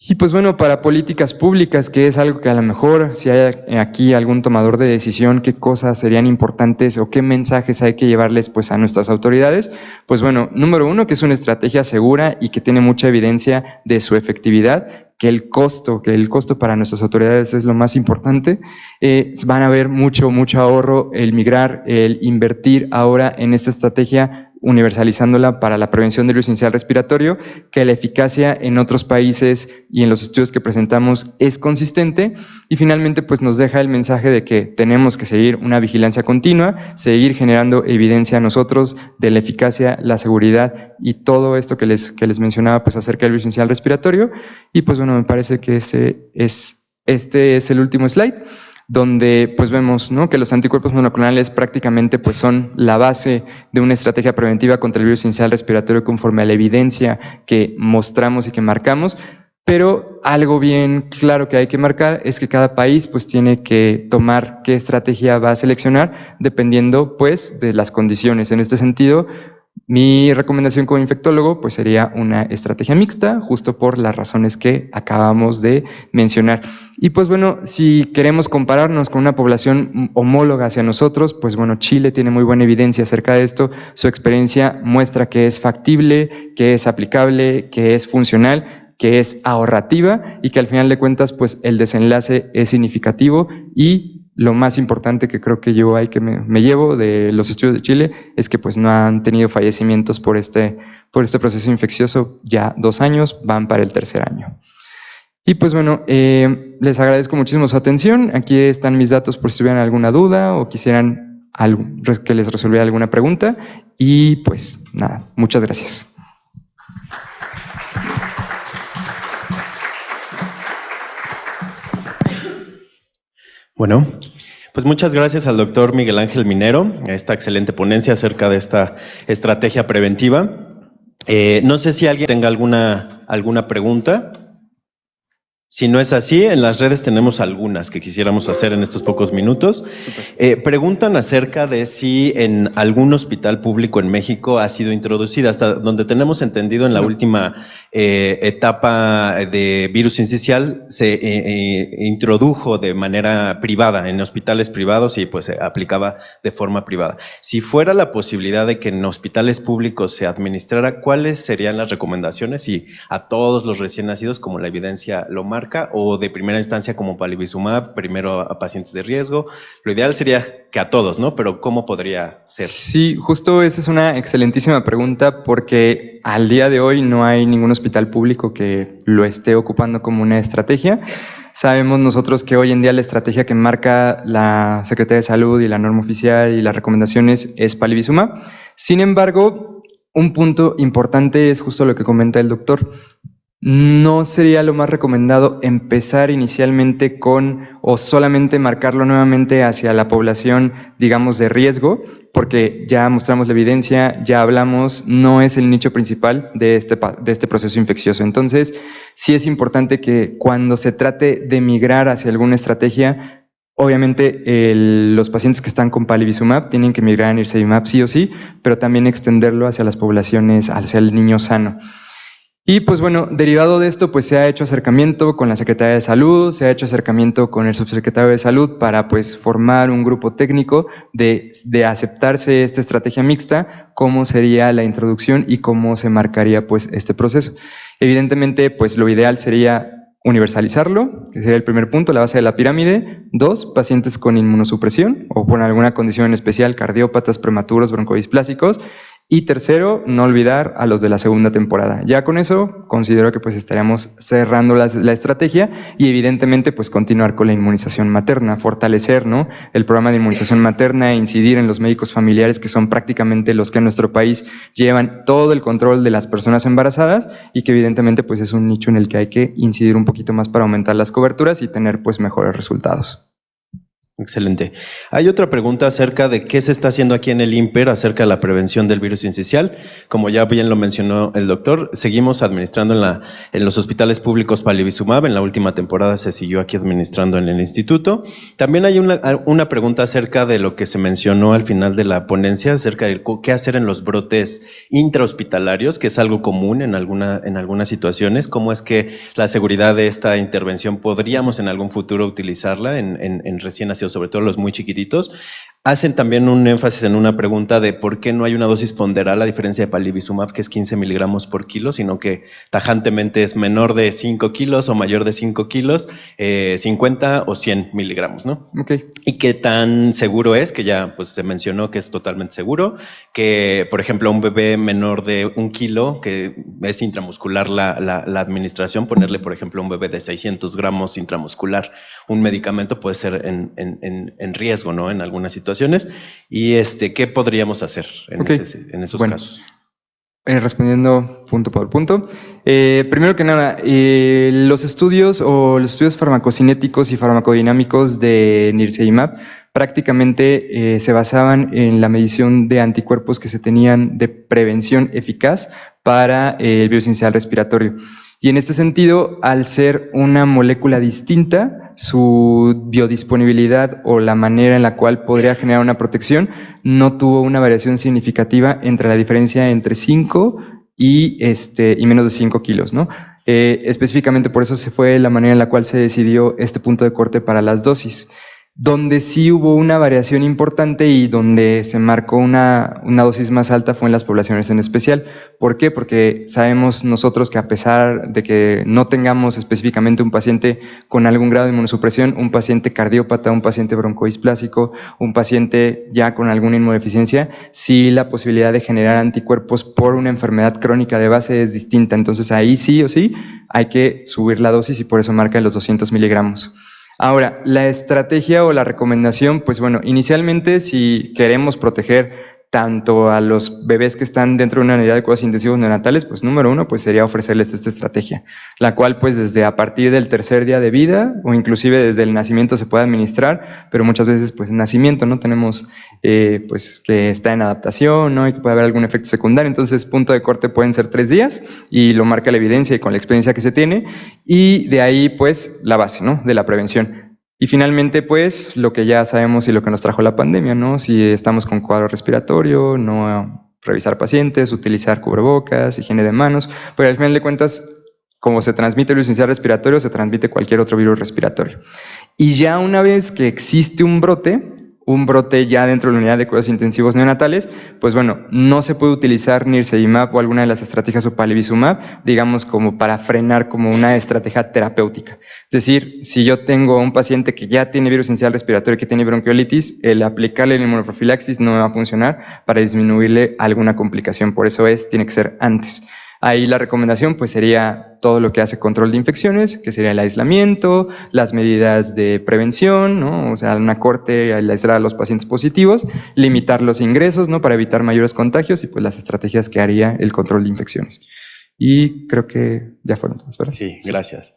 Y pues bueno, para políticas públicas, que es algo que a lo mejor si hay aquí algún tomador de decisión, qué cosas serían importantes o qué mensajes hay que llevarles pues a nuestras autoridades, pues bueno, número uno, que es una estrategia segura y que tiene mucha evidencia de su efectividad, que el costo para nuestras autoridades es lo más importante. Van a haber mucho ahorro, el migrar, el invertir ahora en esta estrategia, universalizándola para la prevención del virus sincicial respiratorio, que la eficacia en otros países y en los estudios que presentamos es consistente. Y finalmente pues nos deja el mensaje de que tenemos que seguir una vigilancia continua, seguir generando evidencia nosotros de la eficacia, la seguridad y todo esto que les mencionaba pues acerca del virus sincicial respiratorio. Y pues bueno, me parece que este es el último slide, donde pues vemos, ¿no?, que los anticuerpos monoclonales prácticamente pues son la base de una estrategia preventiva contra el virus sincicial respiratorio conforme a la evidencia que mostramos y que marcamos. Pero algo bien claro que hay que marcar es que cada país pues tiene que tomar qué estrategia va a seleccionar dependiendo pues de las condiciones. En este sentido, mi recomendación como infectólogo pues sería una estrategia mixta, justo por las razones que acabamos de mencionar. Y pues bueno, si queremos compararnos con una población homóloga hacia nosotros, pues bueno, Chile tiene muy buena evidencia acerca de esto. Su experiencia muestra que es factible, que es aplicable, que es funcional, que es ahorrativa y que al final de cuentas pues el desenlace es significativo. Y lo más importante que creo que yo que me llevo de los estudios de Chile es que pues no han tenido fallecimientos por este proceso infeccioso ya 2 años, van para el 3er año. Y pues bueno, les agradezco muchísimo su atención. Aquí están mis datos por si tuvieran alguna duda o quisieran que les resolviera alguna pregunta. Y pues nada, muchas gracias. Bueno, pues muchas gracias al doctor Miguel Ángel Minero, a esta excelente ponencia acerca de esta estrategia preventiva. No sé si alguien tenga alguna pregunta. Si no es así, en las redes tenemos algunas que quisiéramos hacer en estos pocos minutos. Preguntan acerca de si en algún hospital público en México ha sido introducida, hasta donde tenemos entendido en la última etapa de virus sincicial, se introdujo de manera privada, en hospitales privados y pues se aplicaba de forma privada. Si fuera la posibilidad de que en hospitales públicos se administrara, ¿cuáles serían las recomendaciones? Y a todos los recién nacidos, como la evidencia lo marca, o de primera instancia como palivizumab, primero a pacientes de riesgo. Lo ideal sería que a todos, ¿no? Pero ¿cómo podría ser? Sí, justo esa es una excelentísima pregunta porque al día de hoy no hay ningún hospital público que lo esté ocupando como una estrategia. Sabemos nosotros que hoy en día la estrategia que marca la Secretaría de Salud y la norma oficial y las recomendaciones es palivizumab. Sin embargo, un punto importante es justo lo que comenta el doctor. No sería lo más recomendado empezar inicialmente con o solamente marcarlo nuevamente hacia la población, digamos, de riesgo, porque ya mostramos la evidencia, ya hablamos, no es el nicho principal de este proceso infeccioso. Entonces, sí es importante que cuando se trate de migrar hacia alguna estrategia, obviamente los pacientes que están con palivizumab tienen que migrar a nirsevimab sí o sí, pero también extenderlo hacia las poblaciones, hacia el niño sano. Y pues bueno, derivado de esto, pues se ha hecho acercamiento con la Secretaría de Salud, se ha hecho acercamiento con el Subsecretario de Salud para pues formar un grupo técnico de aceptarse esta estrategia mixta, cómo sería la introducción y cómo se marcaría pues este proceso. Evidentemente, pues lo ideal sería universalizarlo, que sería el primer punto, la base de la pirámide. 2, pacientes con inmunosupresión o con alguna condición en especial, cardiópatas, prematuros, broncodisplásicos. Y tercero, no olvidar a los de la segunda temporada. Ya con eso considero que pues estaríamos cerrando la estrategia y evidentemente pues continuar con la inmunización materna, fortalecer, ¿no?, el programa de inmunización materna e incidir en los médicos familiares, que son prácticamente los que en nuestro país llevan todo el control de las personas embarazadas y que evidentemente pues es un nicho en el que hay que incidir un poquito más para aumentar las coberturas y tener pues mejores resultados. Excelente. Hay otra pregunta acerca de qué se está haciendo aquí en el INPER acerca de la prevención del virus sincicial. Como ya bien lo mencionó el doctor, seguimos administrando en los hospitales públicos palivizumab. En la última temporada se siguió aquí administrando en el instituto. También hay una pregunta acerca de lo que se mencionó al final de la ponencia, acerca de qué hacer en los brotes intrahospitalarios, que es algo común en algunas situaciones. ¿Cómo es que la seguridad de esta intervención podríamos en algún futuro utilizarla en recién nacidos, sobre todo los muy chiquititos? Hacen también un énfasis en una pregunta de por qué no hay una dosis ponderal a diferencia de palivizumab, que es 15 miligramos por kilo, sino que tajantemente es menor de 5 kilos o mayor de 5 kilos, 50 o 100 miligramos, ¿no? Okay. Y qué tan seguro es, que ya pues se mencionó que es totalmente seguro, que por ejemplo un bebé menor de 1 kilo, que es intramuscular la administración, ponerle por ejemplo a un bebé de 600 gramos intramuscular un medicamento puede ser en riesgo, ¿no?, en algunas situaciones. Y ¿qué podríamos hacer en esos casos? Respondiendo punto por punto. Primero que nada, los estudios farmacocinéticos y farmacodinámicos de nirsevimab prácticamente se basaban en la medición de anticuerpos que se tenían de prevención eficaz para el virus sincicial respiratorio. Y en este sentido, al ser una molécula distinta, su biodisponibilidad o la manera en la cual podría generar una protección no tuvo una variación significativa entre la diferencia entre 5 y menos de 5 kilos, ¿no? Específicamente por eso se fue la manera en la cual se decidió este punto de corte para las dosis. Donde sí hubo una variación importante y donde se marcó una dosis más alta fue en las poblaciones en especial. ¿Por qué? Porque sabemos nosotros que a pesar de que no tengamos específicamente un paciente con algún grado de inmunosupresión, un paciente cardiópata, un paciente broncodisplásico, un paciente ya con alguna inmunodeficiencia, sí la posibilidad de generar anticuerpos por una enfermedad crónica de base es distinta. Entonces ahí sí o sí hay que subir la dosis y por eso marca los 200 miligramos. Ahora, la estrategia o la recomendación, pues bueno, inicialmente si queremos proteger tanto a los bebés que están dentro de una unidad de cuidados intensivos neonatales, pues número uno, pues sería ofrecerles esta estrategia, la cual pues desde a partir del tercer día de vida o inclusive desde el nacimiento se puede administrar, pero muchas veces pues en nacimiento no tenemos pues que está en adaptación, ¿no? Y que puede haber algún efecto secundario, entonces punto de corte pueden ser 3 días y lo marca la evidencia y con la experiencia que se tiene y de ahí pues la base, ¿no? De la prevención. Y finalmente, pues, lo que ya sabemos y lo que nos trajo la pandemia, ¿no? Si estamos con cuadro respiratorio, no revisar pacientes, utilizar cubrebocas, higiene de manos, pero al final de cuentas, como se transmite el virus inicial respiratorio, se transmite cualquier otro virus respiratorio. Y ya una vez que existe un brote ya dentro de la unidad de cuidados intensivos neonatales, pues bueno, no se puede utilizar nirsevimab o alguna de las estrategias o palivizumab, digamos como para frenar como una estrategia terapéutica. Es decir, si yo tengo un paciente que ya tiene virus inicial respiratorio y que tiene bronquiolitis, el aplicarle la inmunoprofilaxis no me va a funcionar para disminuirle alguna complicación, por eso tiene que ser antes. Ahí la recomendación pues sería todo lo que hace control de infecciones, que sería el aislamiento, las medidas de prevención, ¿no? O sea, una corte, aislar a los pacientes positivos, limitar los ingresos, ¿no? Para evitar mayores contagios y pues las estrategias que haría el control de infecciones. Y creo que ya fueron todas, ¿verdad? Sí, gracias.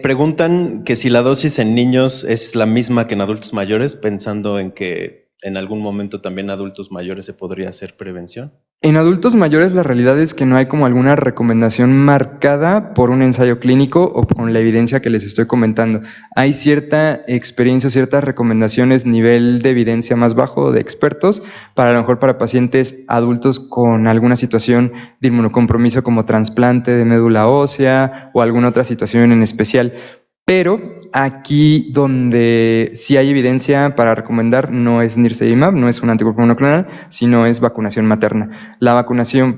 Preguntan que si la dosis en niños es la misma que en adultos mayores, pensando en que en algún momento también adultos mayores se podría hacer prevención. En adultos mayores la realidad es que no hay como alguna recomendación marcada por un ensayo clínico o con la evidencia que les estoy comentando. Hay cierta experiencia o ciertas recomendaciones nivel de evidencia más bajo de expertos, para a lo mejor para pacientes adultos con alguna situación de inmunocompromiso como trasplante de médula ósea o alguna otra situación en especial. Pero aquí donde sí hay evidencia para recomendar no es nirsevimab, no es un anticuerpo monoclonal, sino es vacunación materna. La vacunación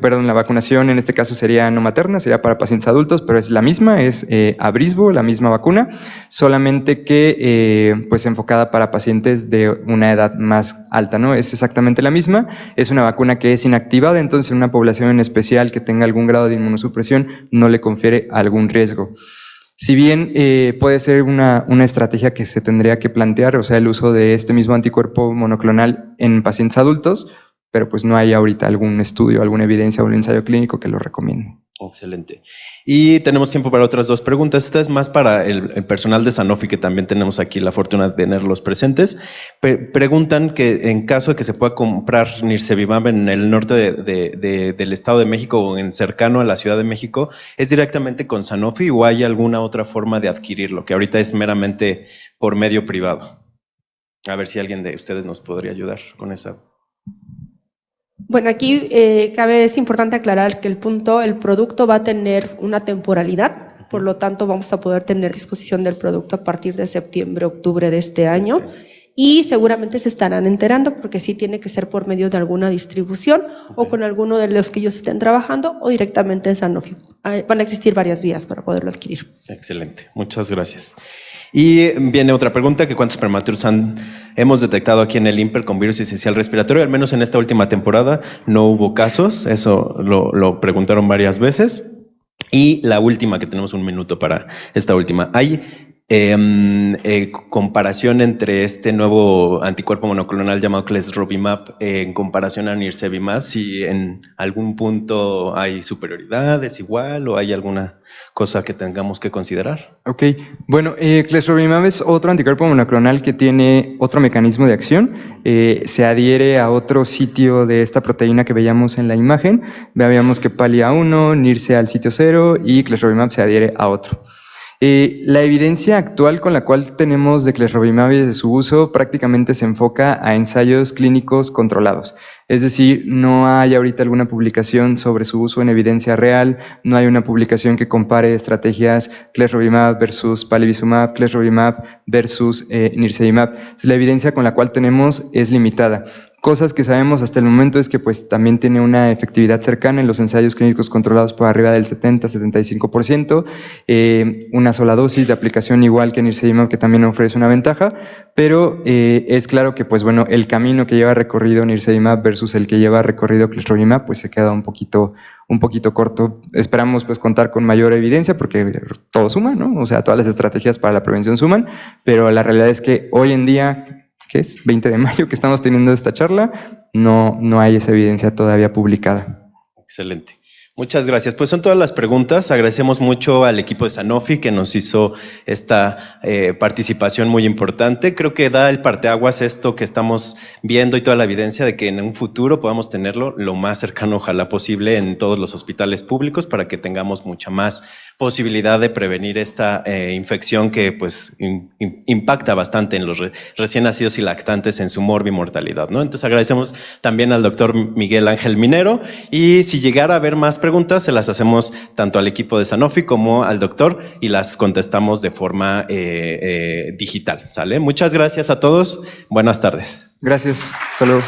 en este caso sería no materna, sería para pacientes adultos, pero es la misma, es Abrisbo, la misma vacuna, solamente que pues enfocada para pacientes de una edad más alta, ¿no? Es exactamente la misma, es una vacuna que es inactivada, entonces una población en especial que tenga algún grado de inmunosupresión no le confiere algún riesgo. Si bien puede ser una estrategia que se tendría que plantear, o sea, el uso de este mismo anticuerpo monoclonal en pacientes adultos, pero pues no hay ahorita algún estudio, alguna evidencia o un ensayo clínico que lo recomiende. Excelente. Y tenemos tiempo para otras 2 preguntas. Esta es más para el personal de Sanofi, que también tenemos aquí la fortuna de tenerlos presentes. Preguntan que en caso de que se pueda comprar nirsevimab en el norte del Estado de México o en cercano a la Ciudad de México, ¿es directamente con Sanofi o hay alguna otra forma de adquirirlo, que ahorita es meramente por medio privado? A ver si alguien de ustedes nos podría ayudar con esa. Bueno, aquí es importante aclarar que el producto va a tener una temporalidad, por lo tanto vamos a poder tener disposición del producto a partir de septiembre, octubre de este año y seguramente se estarán enterando porque sí tiene que ser por medio de alguna distribución o con alguno de los que ellos estén trabajando o directamente en Sanofi. Van a existir varias vías para poderlo adquirir. Excelente, muchas gracias. Y viene otra pregunta, que cuántos prematuros hemos detectado aquí en el INPER con virus esencial respiratorio. Al menos en esta última temporada no hubo casos, eso lo preguntaron varias veces. Y la última, que tenemos un minuto para esta última. ¿Hay comparación entre este nuevo anticuerpo monoclonal llamado clesrovimab en comparación a nirsevimab, si en algún punto hay superioridad, es igual o hay alguna cosa que tengamos que considerar. Ok, bueno, clesrovimab es otro anticuerpo monoclonal que tiene otro mecanismo de acción, se adhiere a otro sitio de esta proteína que veíamos en la imagen, veíamos que pali a 1, nirse al sitio 0 y clesrovimab se adhiere a otro. La evidencia actual con la cual tenemos de clesrovimab y de su uso prácticamente se enfoca a ensayos clínicos controlados. Es decir, no hay ahorita alguna publicación sobre su uso en evidencia real, no hay una publicación que compare estrategias clesrovimab versus palivizumab, clesrovimab versus nirsevimab. La evidencia con la cual tenemos es limitada. Cosas que sabemos hasta el momento es que pues también tiene una efectividad cercana en los ensayos clínicos controlados por arriba del 70-75%, una sola dosis de aplicación igual que nirsevimab que también ofrece una ventaja, pero es claro que pues bueno, el camino que lleva recorrido nirsevimab versus el que lleva recorrido clesrovimab pues se queda un poquito corto. Esperamos pues contar con mayor evidencia porque todo suma, ¿no? O sea, todas las estrategias para la prevención suman, pero la realidad es que hoy en día, ¿qué es? 20 de mayo que estamos teniendo esta charla, no hay esa evidencia todavía publicada. Excelente. Muchas gracias. Pues son todas las preguntas. Agradecemos mucho al equipo de Sanofi que nos hizo esta participación muy importante. Creo que da el parteaguas esto que estamos viendo y toda la evidencia de que en un futuro podamos tenerlo lo más cercano, ojalá posible, en todos los hospitales públicos para que tengamos mucha más posibilidad de prevenir esta infección que pues impacta bastante en los recién nacidos y lactantes en su morbimortalidad, ¿no? Entonces agradecemos también al doctor Miguel Ángel Minero y si llegara a haber más preguntas se las hacemos tanto al equipo de Sanofi como al doctor y las contestamos de forma digital, ¿sale? Muchas gracias a todos, buenas tardes. Gracias, hasta luego.